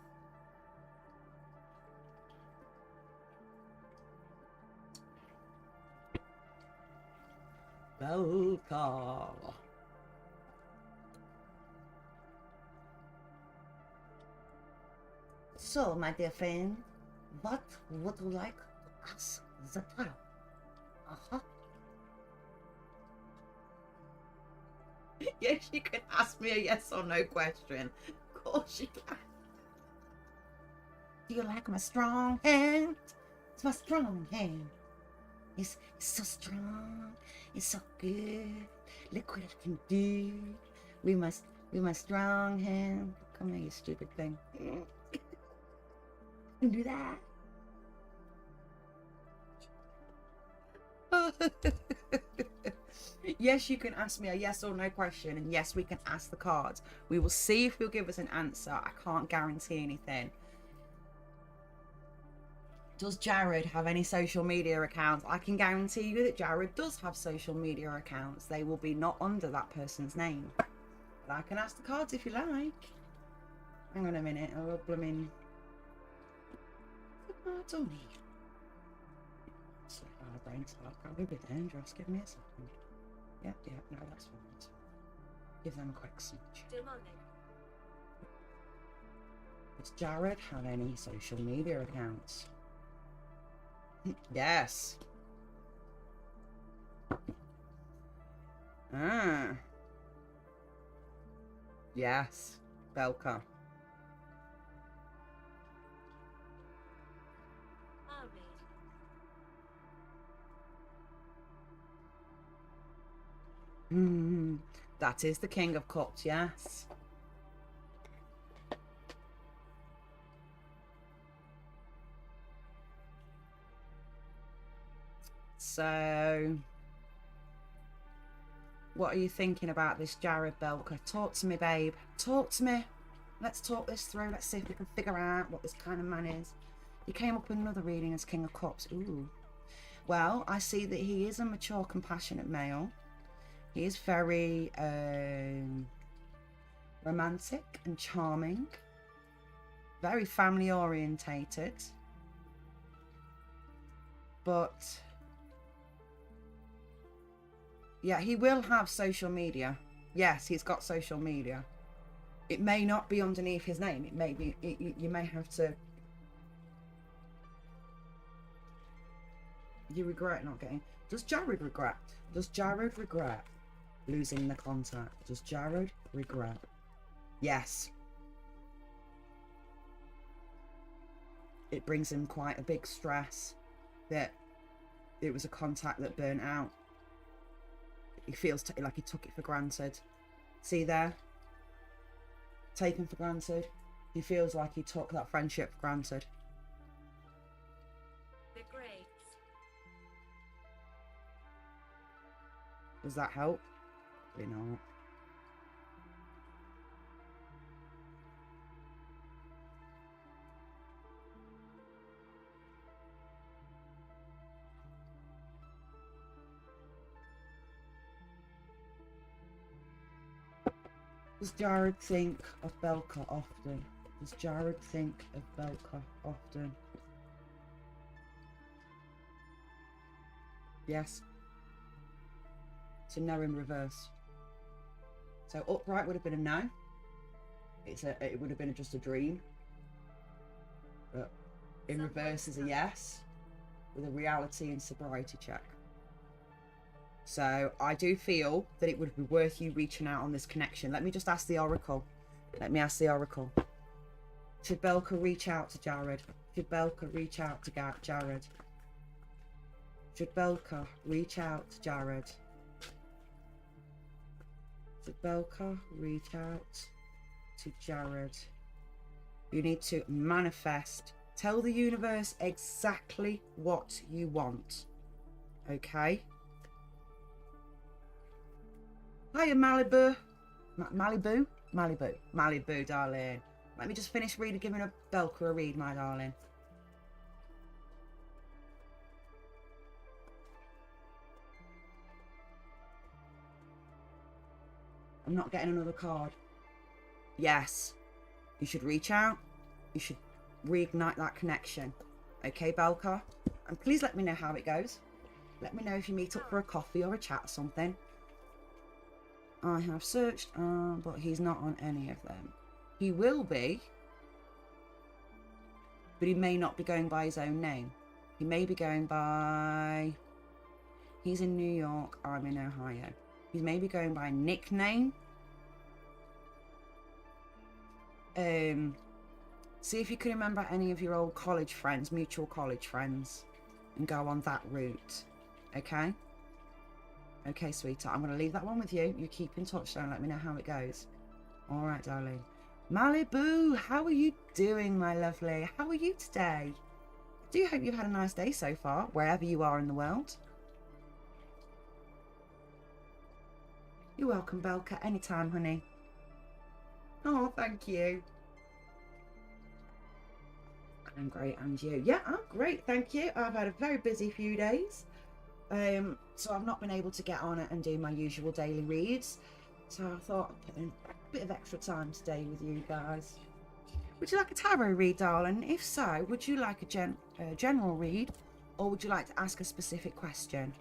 Belka. So, my dear friend, what would you like to ask the tarot? Yes, you can ask me a yes or no question. Of course you can. Do you like my strong hand? It's my strong hand. It's so strong. It's so good. Look what I can do. We must strong hand. Come here, you stupid thing. You can do that. Yes, you can ask me a yes or no question, and yes, we can ask the cards. We will see if he'll give us an answer. I can't guarantee anything. Does Jared have any social media accounts? I can guarantee you that Jared does have social media accounts. They will be not under that person's name. But I can ask the cards if you like. Hang on a minute. I'll blooming. The cards on here. So brain start probably a bit dangerous. Give me a second. Yeah, no, that's fine. Give them a quick smudge. Demonic. Does Jared have any social media accounts? Yes. Yes. Belka. Army. That is the King of Cups, yes. So What are you thinking about this Jared Belka? Talk to me, babe. Talk to me. Let's talk this through. Let's see if we can figure out what this kind of man is. He came up with another reading as King of Cups. Ooh. Well, I see that he is a mature, compassionate male. He is very romantic and charming. Very family orientated. But yeah, he will have social media. Yes, he's got social media. It may not be underneath his name. It may be, you may have to. You regret not getting. Does Jared regret? Does Jared regret losing the contact? Does Jared regret? Yes. It brings him quite a big stress that it was a contact that burnt out. He feels like he took it for granted. See there? Taken for granted. He feels like he took that friendship for granted. The grapes. Does that help? Probably not. Does Jared think of Belka often? Does Jared think of Belka often? Yes. So no in reverse. So upright would have been a no. It would have been just a dream. But in reverse is a yes, with a reality and sobriety check. So I do feel that it would be worth you reaching out on this connection. Let me just ask the Oracle. Let me ask the Oracle. Should Belka reach out to Jared? Should Belka reach out to Jared? Should Belka reach out to Jared? Should Belka reach out to Jared? You need to manifest. Tell the universe exactly what you want. Okay? Hiya, Malibu. Malibu, darling. Let me just finish giving a Belka a read, my darling. I'm not getting another card. Yes. You should reach out. You should reignite that connection. Okay, Belka? And please let me know how it goes. Let me know if you meet up for a coffee or a chat or something. I have searched, but he's not on any of them. He will be, but he may not be going by his own name. He may be going by... He's in New York, I'm in Ohio. He's maybe going by nickname. See if you can remember any of your old college friends, mutual college friends, and go on that route. Okay? Okay, sweetheart, I'm going to leave that one with you. You keep in touch, though, and let me know how it goes. All right, darling. Malibu, how are you doing, my lovely? How are you today? I do hope you've had a nice day so far, wherever you are in the world. You're welcome, Belka. Anytime, honey. Oh, thank you. I'm great, and you? Yeah, I'm great, thank you. I've had a very busy few days. So I've not been able to get on it and do my usual daily reads. So I thought I'd put in a bit of extra time today with you guys. Would you like a tarot read, darling? If so, would you like a general read, or would you like to ask a specific question?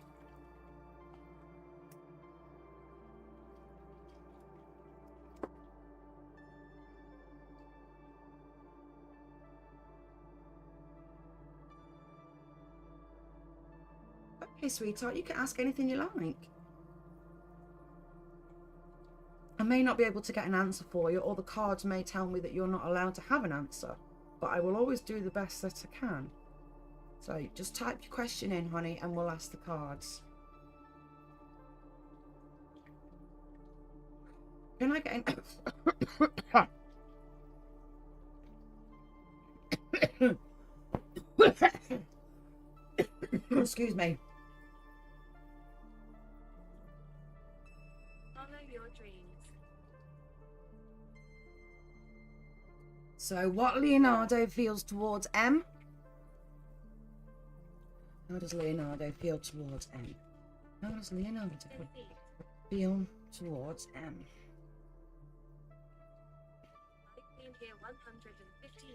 Okay, sweetheart, you can ask anything you like. I may not be able to get an answer for you, or the cards may tell me that you're not allowed to have an answer, but I will always do the best that I can. So just type your question in, honey, and we'll ask the cards. Can I get an... Excuse me. So what Leonardo feels towards M? How does Leonardo feel towards M? How does Leonardo Concede. feel towards M? I've been here 150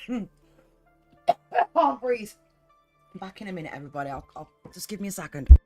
years. Can't breathe. Back in a minute, everybody. I'll just give me a second.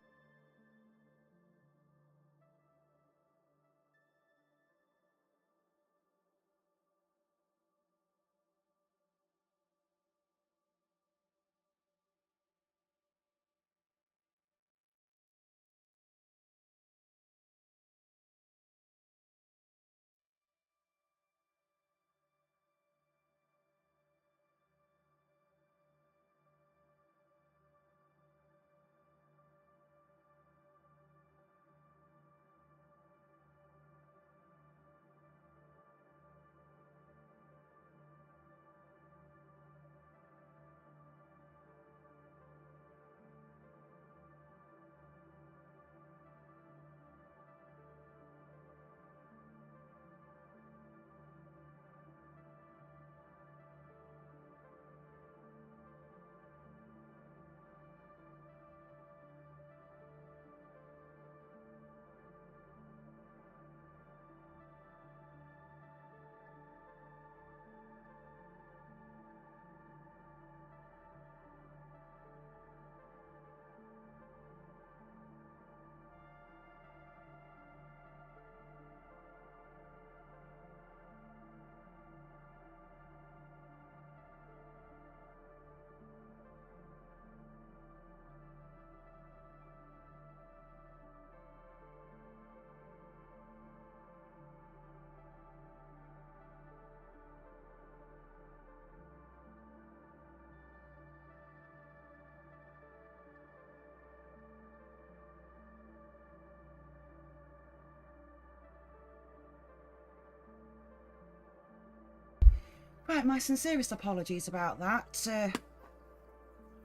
Right, my sincerest apologies about that. I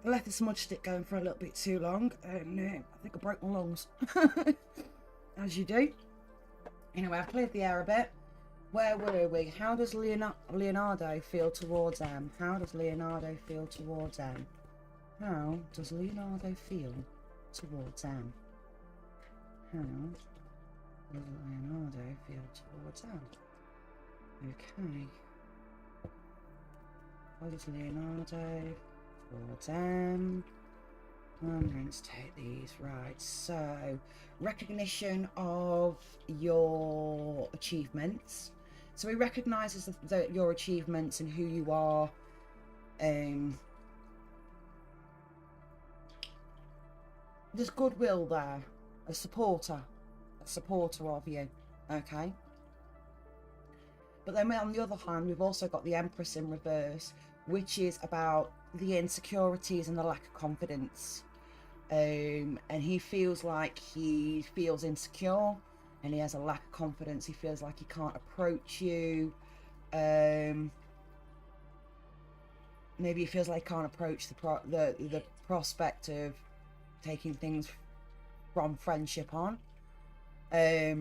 left the smudge stick going for a little bit too long, and I think I broke my lungs. As you do. Anyway, I've cleared the air a bit. Where were we? How does Leonardo feel towards M? How does Leonardo feel towards M? How does Leonardo feel towards M? How does Leonardo feel towards M? Okay. How does Leonardo towards M? I'm going to take these. Right, so recognition of your achievements. So he recognises your achievements and who you are. There's goodwill there, a supporter of you, okay? But then on the other hand, we've also got the Empress in reverse, which is about the insecurities and the lack of confidence. And he feels like he feels insecure and he has a lack of confidence. He feels like he can't approach you. Maybe he feels like he can't approach the prospect of taking things from friendship on. I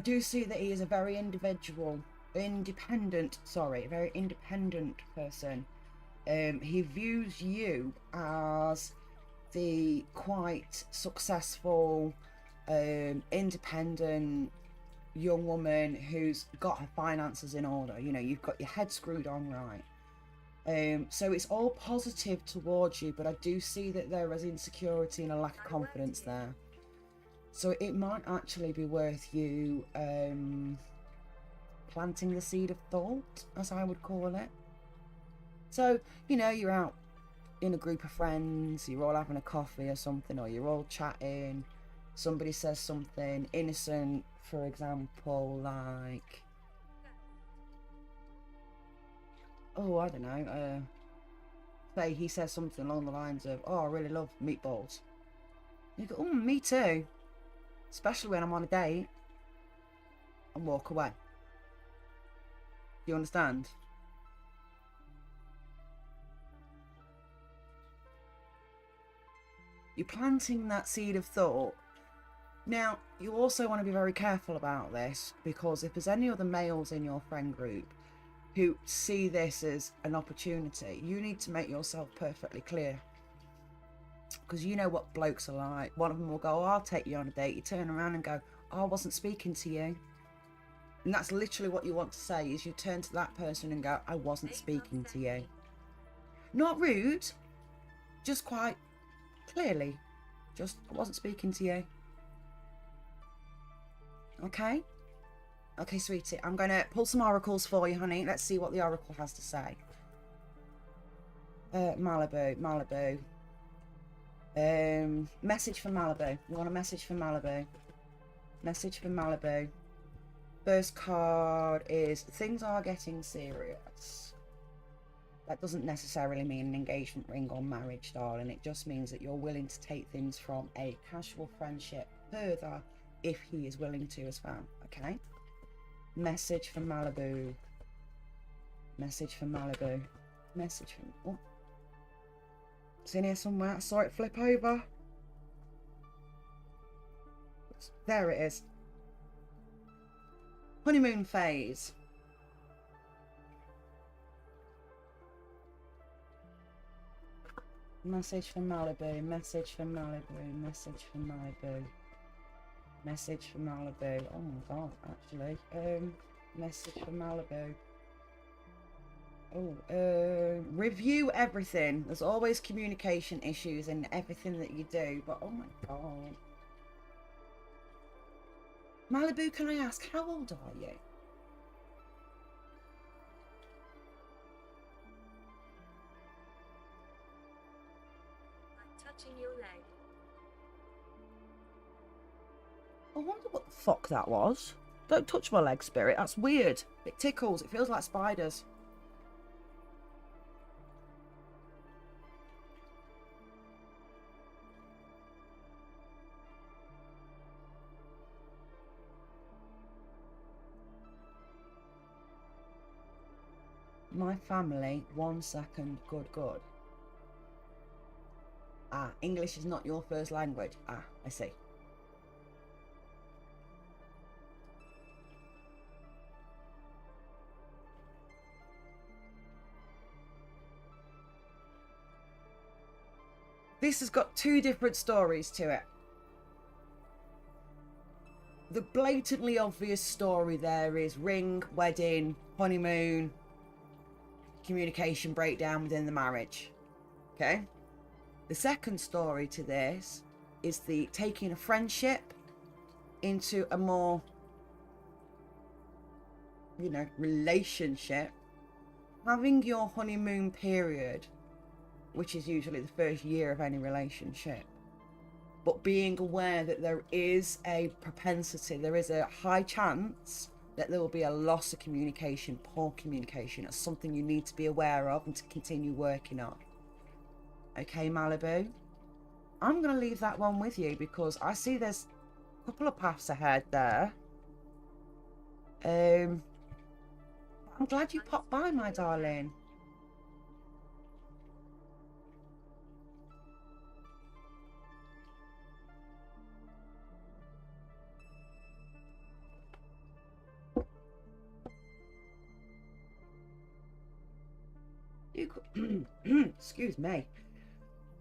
do see that he is a very independent person. He views you as the quite successful, independent young woman who's got her finances in order. You know, you've got your head screwed on right. So it's all positive towards you, but I do see that there is insecurity and a lack of confidence there. So it might actually be worth you planting the seed of thought, as I would call it. So, you know, you're out in a group of friends, you're all having a coffee or something, or you're all chatting, somebody says something innocent, for example, like, oh, I don't know, say he says something along the lines of, oh, I really love meatballs. You go, oh, me too. Especially when I'm on a date. And walk away. Do you understand? You're planting that seed of thought Now, you also want to be very careful about this, because if there's any other males in your friend group who see this as an opportunity, you need to make yourself perfectly clear. Because you know what blokes are like. One of them will go, oh, I'll take you on a date. You turn around and go, oh, I wasn't speaking to you. And that's literally what you want to say, is you turn to that person and go, I wasn't speaking to you. Not rude, just quite clearly. Just, I wasn't speaking to you. Okay? Okay, sweetie, I'm going to pull some oracles for you, honey. Let's see what the oracle has to say. Malibu. Message for Malibu. You want a message for Malibu? Message for Malibu. First card is things are getting serious. That doesn't necessarily mean an engagement ring or marriage, darling. It just means that you're willing to take things from a casual friendship further if he is willing to as well. Okay? Message for Malibu. Message for Malibu. Message for... Oh. It's in here somewhere. I saw it flip over. There it is. Honeymoon phase. Message for Malibu. Message for Malibu. Message for Malibu. Message for Malibu. Oh my god, actually. Message for Malibu. Oh, review everything. There's always communication issues in everything that you do, but oh my god. Malibu, can I ask, how old are you? I'm touching your leg. I wonder what the fuck that was. Don't touch my leg, spirit. That's weird. It tickles. It feels like spiders. My family, 1 second, good. Ah, English is not your first language. Ah, I see. This has got two different stories to it. The blatantly obvious story there is ring, wedding, honeymoon, communication breakdown within the marriage. Okay? The second story to this is the taking a friendship into a more, you know, relationship. Having your honeymoon period, which is usually the first year of any relationship, but being aware that there is a propensity, there is a high chance that there will be a loss of communication, poor communication. It's something you need to be aware of and to continue working on. Okay, Malibu? I'm going to leave that one with you because I see there's a couple of paths ahead there. I'm glad you popped by, my darling. Excuse me.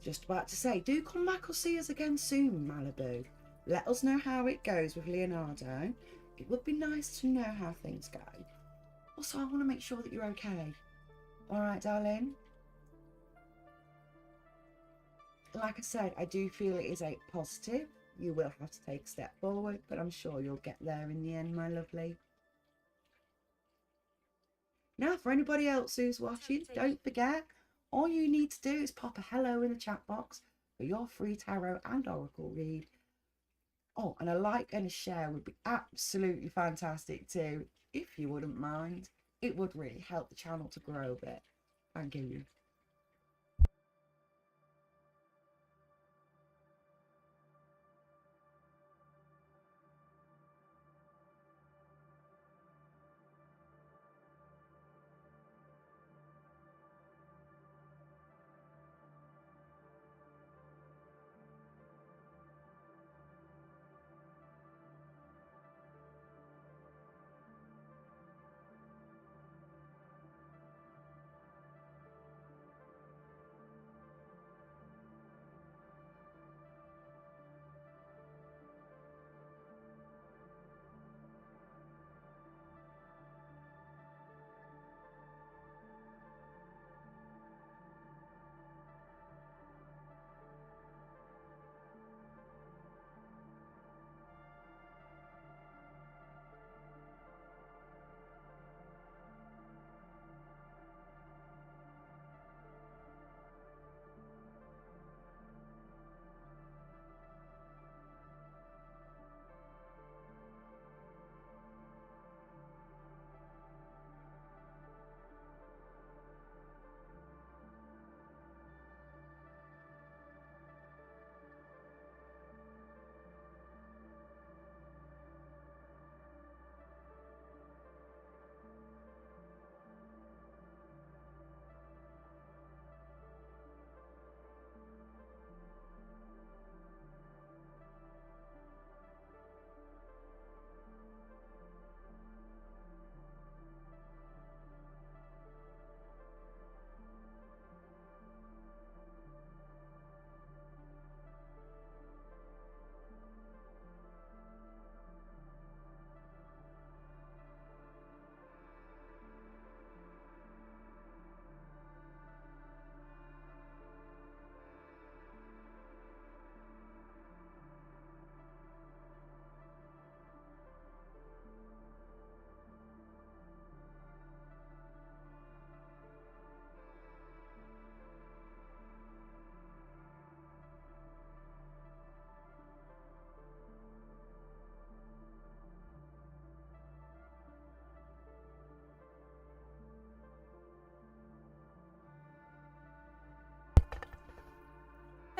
Just about to say, do come back or see us again soon, Malibu. Let us know how it goes with Leonardo. It would be nice to know how things go. Also, I want to make sure that you're okay. Alright, darling? Like I said, I do feel it is a positive. You will have to take a step forward, but I'm sure you'll get there in the end, my lovely. Now, for anybody else who's watching, don't forget, all you need to do is pop a hello in the chat box for your free tarot and oracle read. Oh, and a like and a share would be absolutely fantastic too, if you wouldn't mind. It would really help the channel to grow a bit. Thank you.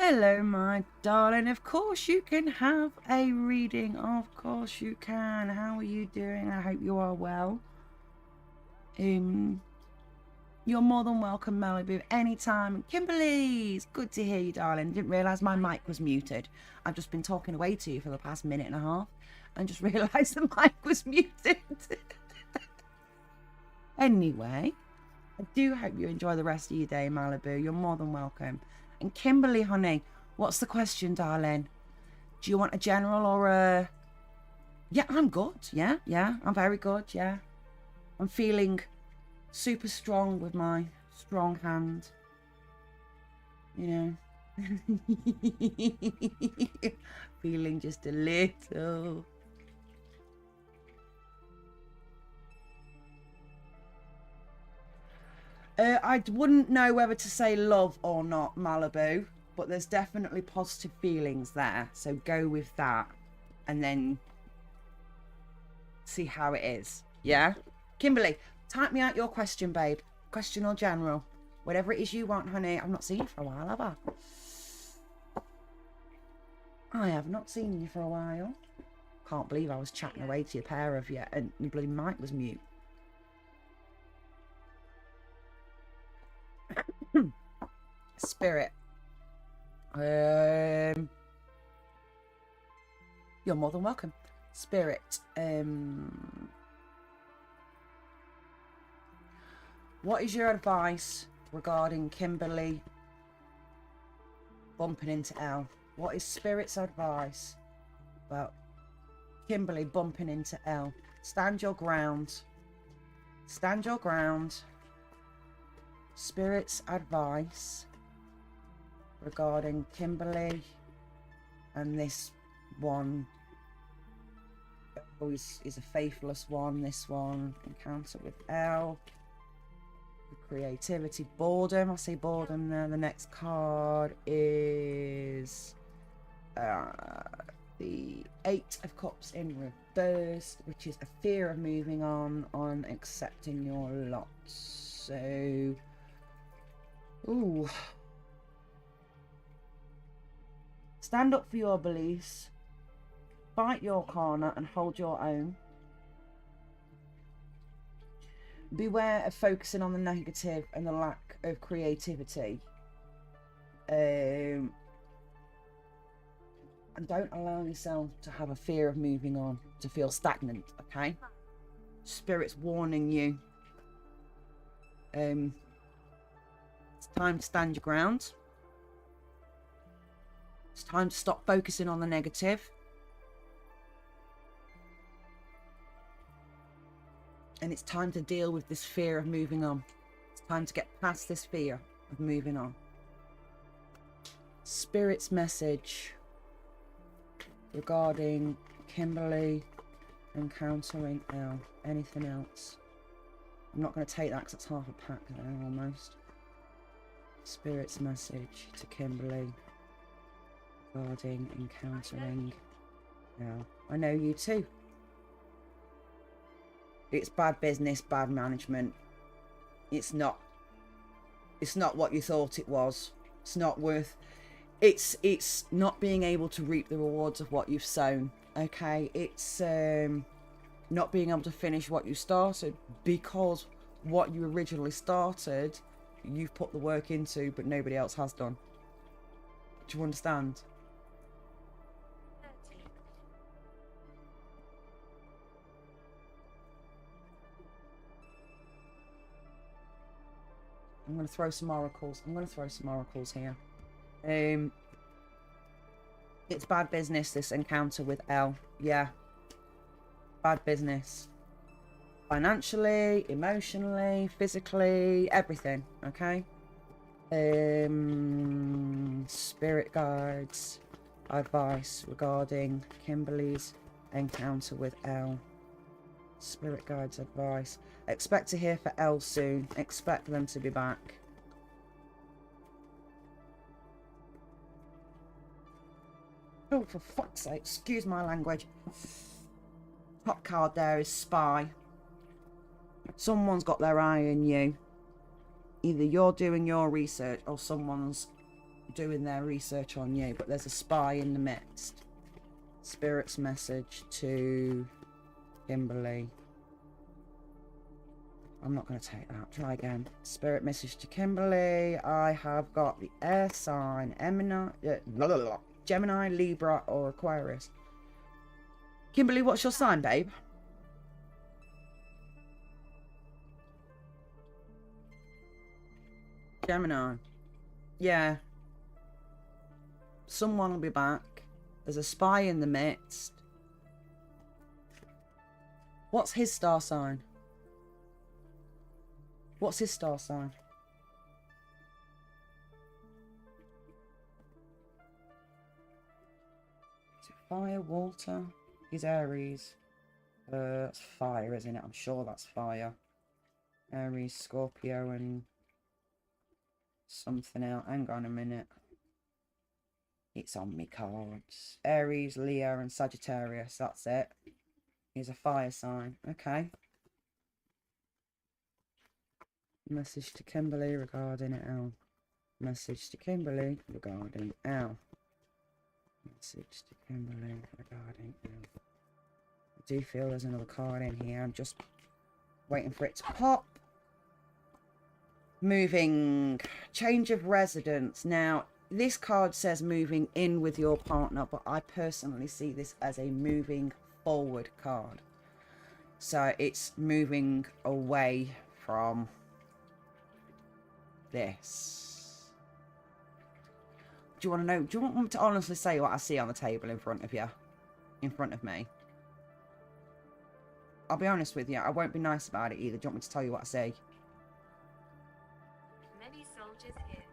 Hello, my darling. Of course you can have a reading. Of course you can. How are you doing? I hope you are well. You're more than welcome, Malibu, anytime. Kimberly, it's good to hear you, darling. Didn't realise my mic was muted. I've just been talking away to you for the past minute and a half and just realised the mic was muted. Anyway, I do hope you enjoy the rest of your day, Malibu. You're more than welcome. And Kimberly, honey, what's the question, darling? Do you want a general or a... Yeah, I'm good. Yeah, I'm very good, yeah. I'm feeling super strong with my strong hand. You know. Feeling just a little. I wouldn't know whether to say love or not, Malibu, but there's definitely positive feelings there. So go with that and then see how it is. Yeah? Kimberly, type me out your question, babe. Question or general. Whatever it is you want, honey. I've not seen you for a while, have I? I have not seen you for a while. Can't believe I was chatting away to the pair of you and your bloody mic was mute. Spirit. You're more than welcome. Spirit. What is your advice regarding Kimberly bumping into Elle? What is Spirit's advice about Kimberly bumping into Elle? Stand your ground. Stand your ground. Spirit's advice regarding Kimberly and this one is a faithless one. This one, encounter with Elle. Creativity, boredom. I see boredom there. The next card is the 8 of Cups in reverse, which is a fear of moving on accepting your lot. So, ooh. Stand up for your beliefs, fight your corner and hold your own. Beware of focusing on the negative and the lack of creativity. And don't allow yourself to have a fear of moving on, to feel stagnant, okay? Spirit's warning you. It's time to stand your ground. It's time to stop focusing on the negative. And it's time to deal with this fear of moving on. It's time to get past this fear of moving on. Spirit's message regarding Kimberly encountering Elle. Anything else? I'm not going to take that because it's half a pack there almost. Spirit's message to Kimberly regarding encountering Elle. I know you too. It's bad business, bad management. It's not what you thought it was. It's not worth. It's not being able to reap the rewards of what you've sown. Okay, it's not being able to finish what you started because what you originally started, you've put the work into, but nobody else has done. Do you understand? I'm going to throw some oracles. Here. It's bad business, this encounter with Elle. Yeah. Bad business. Financially, emotionally, physically, everything. Okay? Spirit guides advice regarding Kimberly's encounter with Elle. Spirit guides advice. Expect to hear for Elle soon. Expect them to be back. Oh, for fuck's sake. Excuse my language. Top card there is spy. Someone's got their eye on you. Either you're doing your research or someone's doing their research on you, but there's a spy in the midst. Spirit's message to Kimberly. I'm not going to take that. Try again. Spirit message to Kimberly. I have got the air sign Gemini, Libra, or Aquarius. Kimberly, what's your sign, babe? Gemini. Yeah. Someone will be back. There's a spy in the midst. What's his star sign? What's his star sign? Is it fire, water? He's Aries. That's fire, isn't it? I'm sure that's fire. Aries, Scorpio, and something else. Hang on a minute. It's on me cards. Aries, Leo, and Sagittarius. That's it. He's a fire sign. Okay. Message to Kimberly regarding L. Message to Kimberly regarding L. Message to Kimberly regarding L. I do feel there's another card in here. I'm just waiting for it to pop. Moving. Change of residence. Now, this card says moving in with your partner, but I personally see this as a moving forward card. So it's moving away from this. Do you want to know? Do you want me to honestly say what I see on the table in front of you? In front of me? I'll be honest with you. I won't be nice about it either. Do you want me to tell you what I see? Many soldiers here.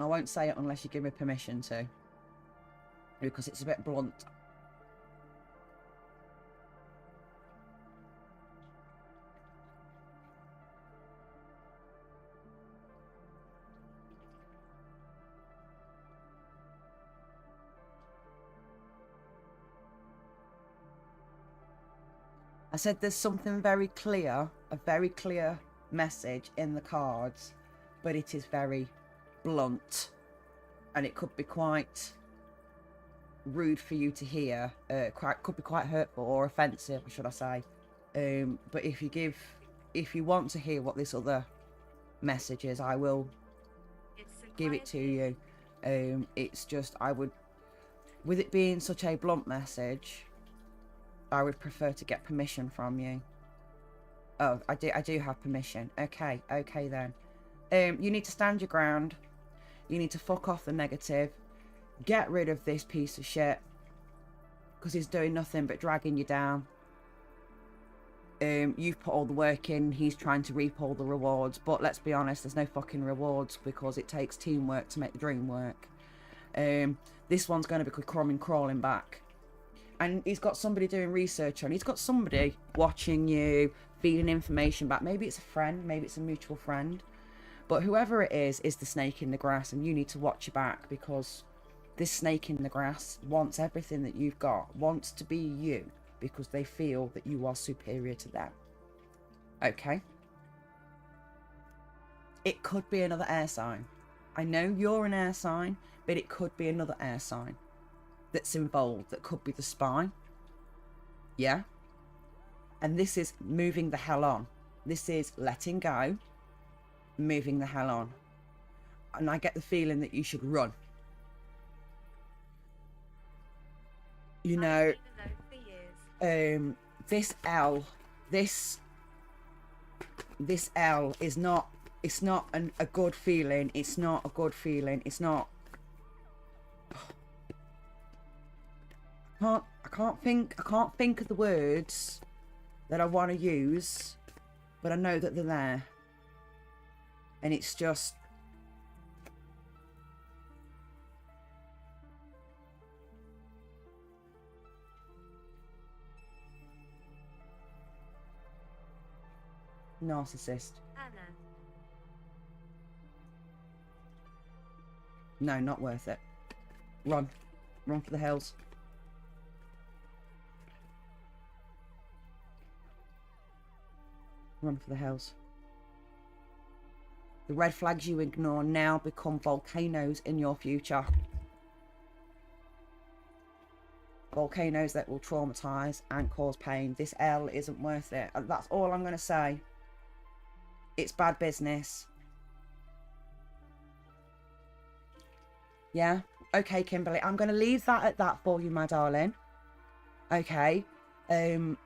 I won't say it unless you give me permission to. Because it's a bit blunt. I said there's something very clear, a very clear message in the cards, but it is very blunt, and it could be quite rude for you to hear. Could be quite hurtful or offensive, should I say? But if you want to hear what this other message is, I will give it to you. It's just with it being such a blunt message, I would prefer to get permission from you. Oh, I do have permission. Okay then. You need to stand your ground. You need to fuck off the negative. Get rid of this piece of shit. Because he's doing nothing but dragging you down. You've put all the work in. He's trying to reap all the rewards. But let's be honest, there's no fucking rewards because it takes teamwork to make the dream work. This one's going to be crawling back. And he's got somebody doing research on. He's got somebody watching you, feeding information back. Maybe it's a friend. Maybe it's a mutual friend. But whoever it is the snake in the grass. And you need to watch your back because this snake in the grass wants everything that you've got. Wants to be you because they feel that you are superior to them. Okay? It could be another air sign. I know you're an air sign, but it could be another air sign that's involved. That could be the spy. Yeah? And this is moving the hell on. This is letting go, moving the hell on. And I get the feeling that you should run. You know, this L is not, it's not a good feeling. It's not a good feeling. It's not. I can't think of the words that I want to use, but I know that they're there. And it's just narcissist. Anna. No, not worth it. Run for the hills. Run for the hills. The red flags you ignore now become volcanoes in your future. Volcanoes that will traumatize and cause pain. This L isn't worth it. That's all I'm going to say. It's bad business. Yeah? Okay, Kimberly. I'm going to leave that at that for you, my darling. Okay. When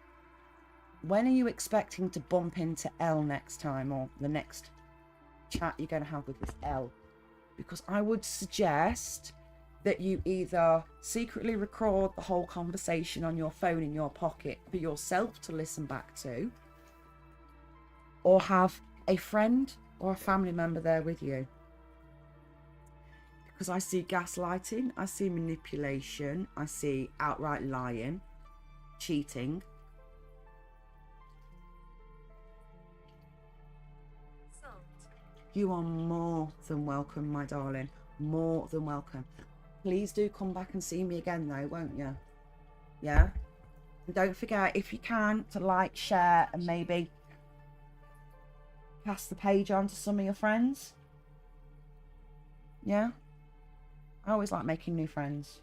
are you expecting to bump into L next time, or the next chat you're going to have with this L? Because I would suggest that you either secretly record the whole conversation on your phone in your pocket for yourself to listen back to, or have a friend or a family member there with you. Because I see gaslighting, I see manipulation, I see outright lying, cheating. Salt. You are more than welcome, my darling. More than welcome. Please do come back and see me again though, won't you? Yeah? And don't forget, if you can, to like, share, and maybe pass the page on to some of your friends. Yeah? I always like making new friends.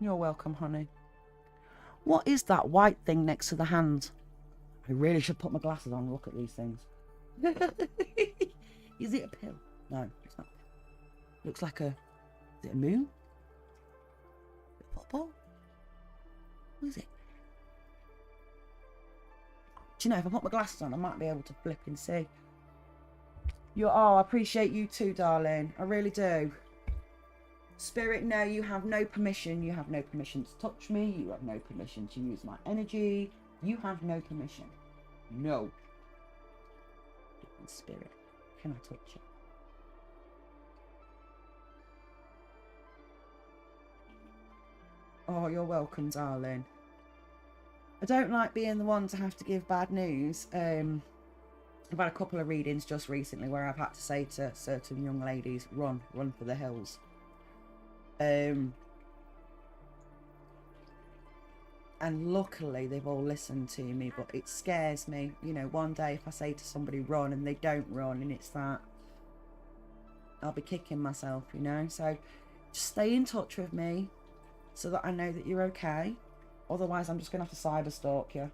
You're welcome, honey. What is that white thing next to the hand? I really should put my glasses on and look at these things. Is it a pill? No, it's not. Looks like a... Is it a moon? A football? What is it? Do you know, if I put my glasses on, I might be able to flip and see. I appreciate you too, darling. I really do. Spirit, no, you have no permission. You have no permission to touch me. You have no permission to use my energy. You have no permission. No. Spirit, can I touch you? Oh, you're welcome, darling. I don't like being the one to have to give bad news. I've had a couple of readings just recently where I've had to say to certain young ladies, run for the hills. And luckily they've all listened to me, but it scares me. You know, one day if I say to somebody run and they don't run, and it's that, I'll be kicking myself, you know. So just stay in touch with me so that I know that you're okay. Otherwise I'm just gonna have to cyber stalk you.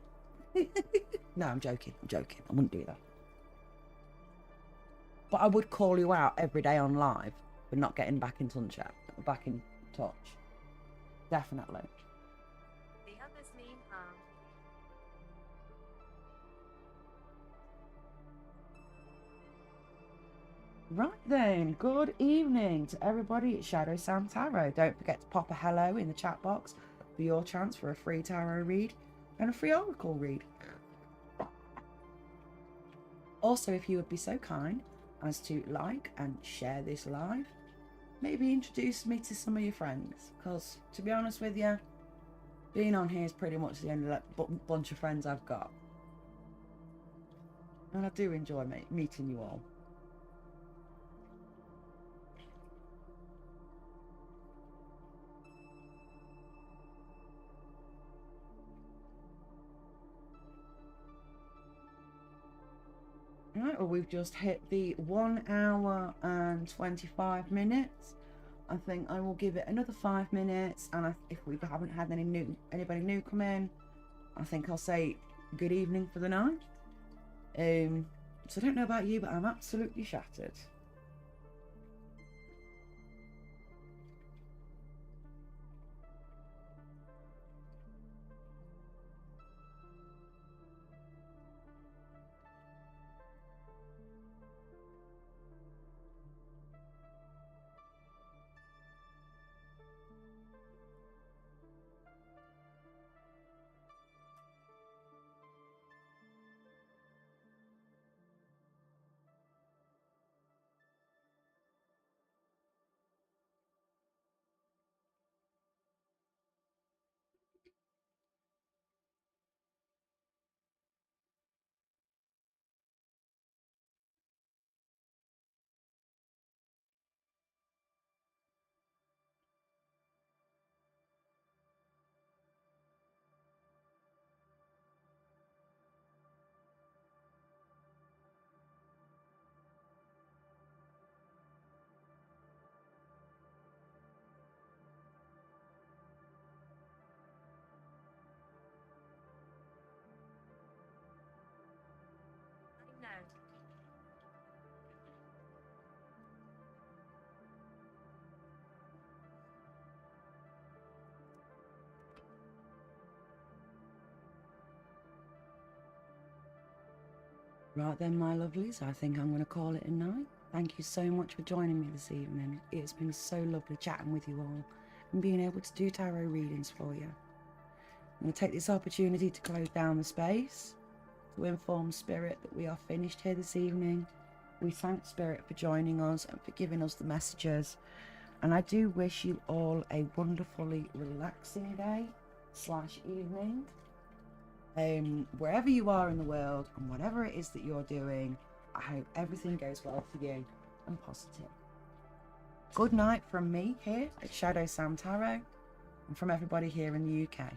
No, I'm joking. I wouldn't do that. But I would call you out every day on live for not getting back in touch. Definitely. The others mean harm. Right then, good evening to everybody at Shadow Sam Tarot. Don't forget to pop a hello in the chat box for your chance for a free tarot read and a free oracle read. Also, if you would be so kind as to like and share this live, maybe introduce me to some of your friends, because to be honest with you, being on here is pretty much the only bunch of friends I've got, and I do enjoy meeting you all. Right, well, we've just hit the 1 hour and 25 minutes. I think I will give it another 5 minutes, and if we haven't had anybody new come in, I think I'll say good evening for the night. So I don't know about you, but I'm absolutely shattered. Right then, my lovelies, I think I'm going to call it a night. Thank you so much for joining me this evening. It's been so lovely chatting with you all and being able to do tarot readings for you. I'm going to take this opportunity to close down the space, to inform Spirit that we are finished here this evening. We thank Spirit for joining us and for giving us the messages. And I do wish you all a wonderfully relaxing day / evening. Wherever you are in the world and whatever it is that you're doing, I hope everything goes well for you and positive. Good night from me here at Shadow Sam Tarot and from everybody here in the UK.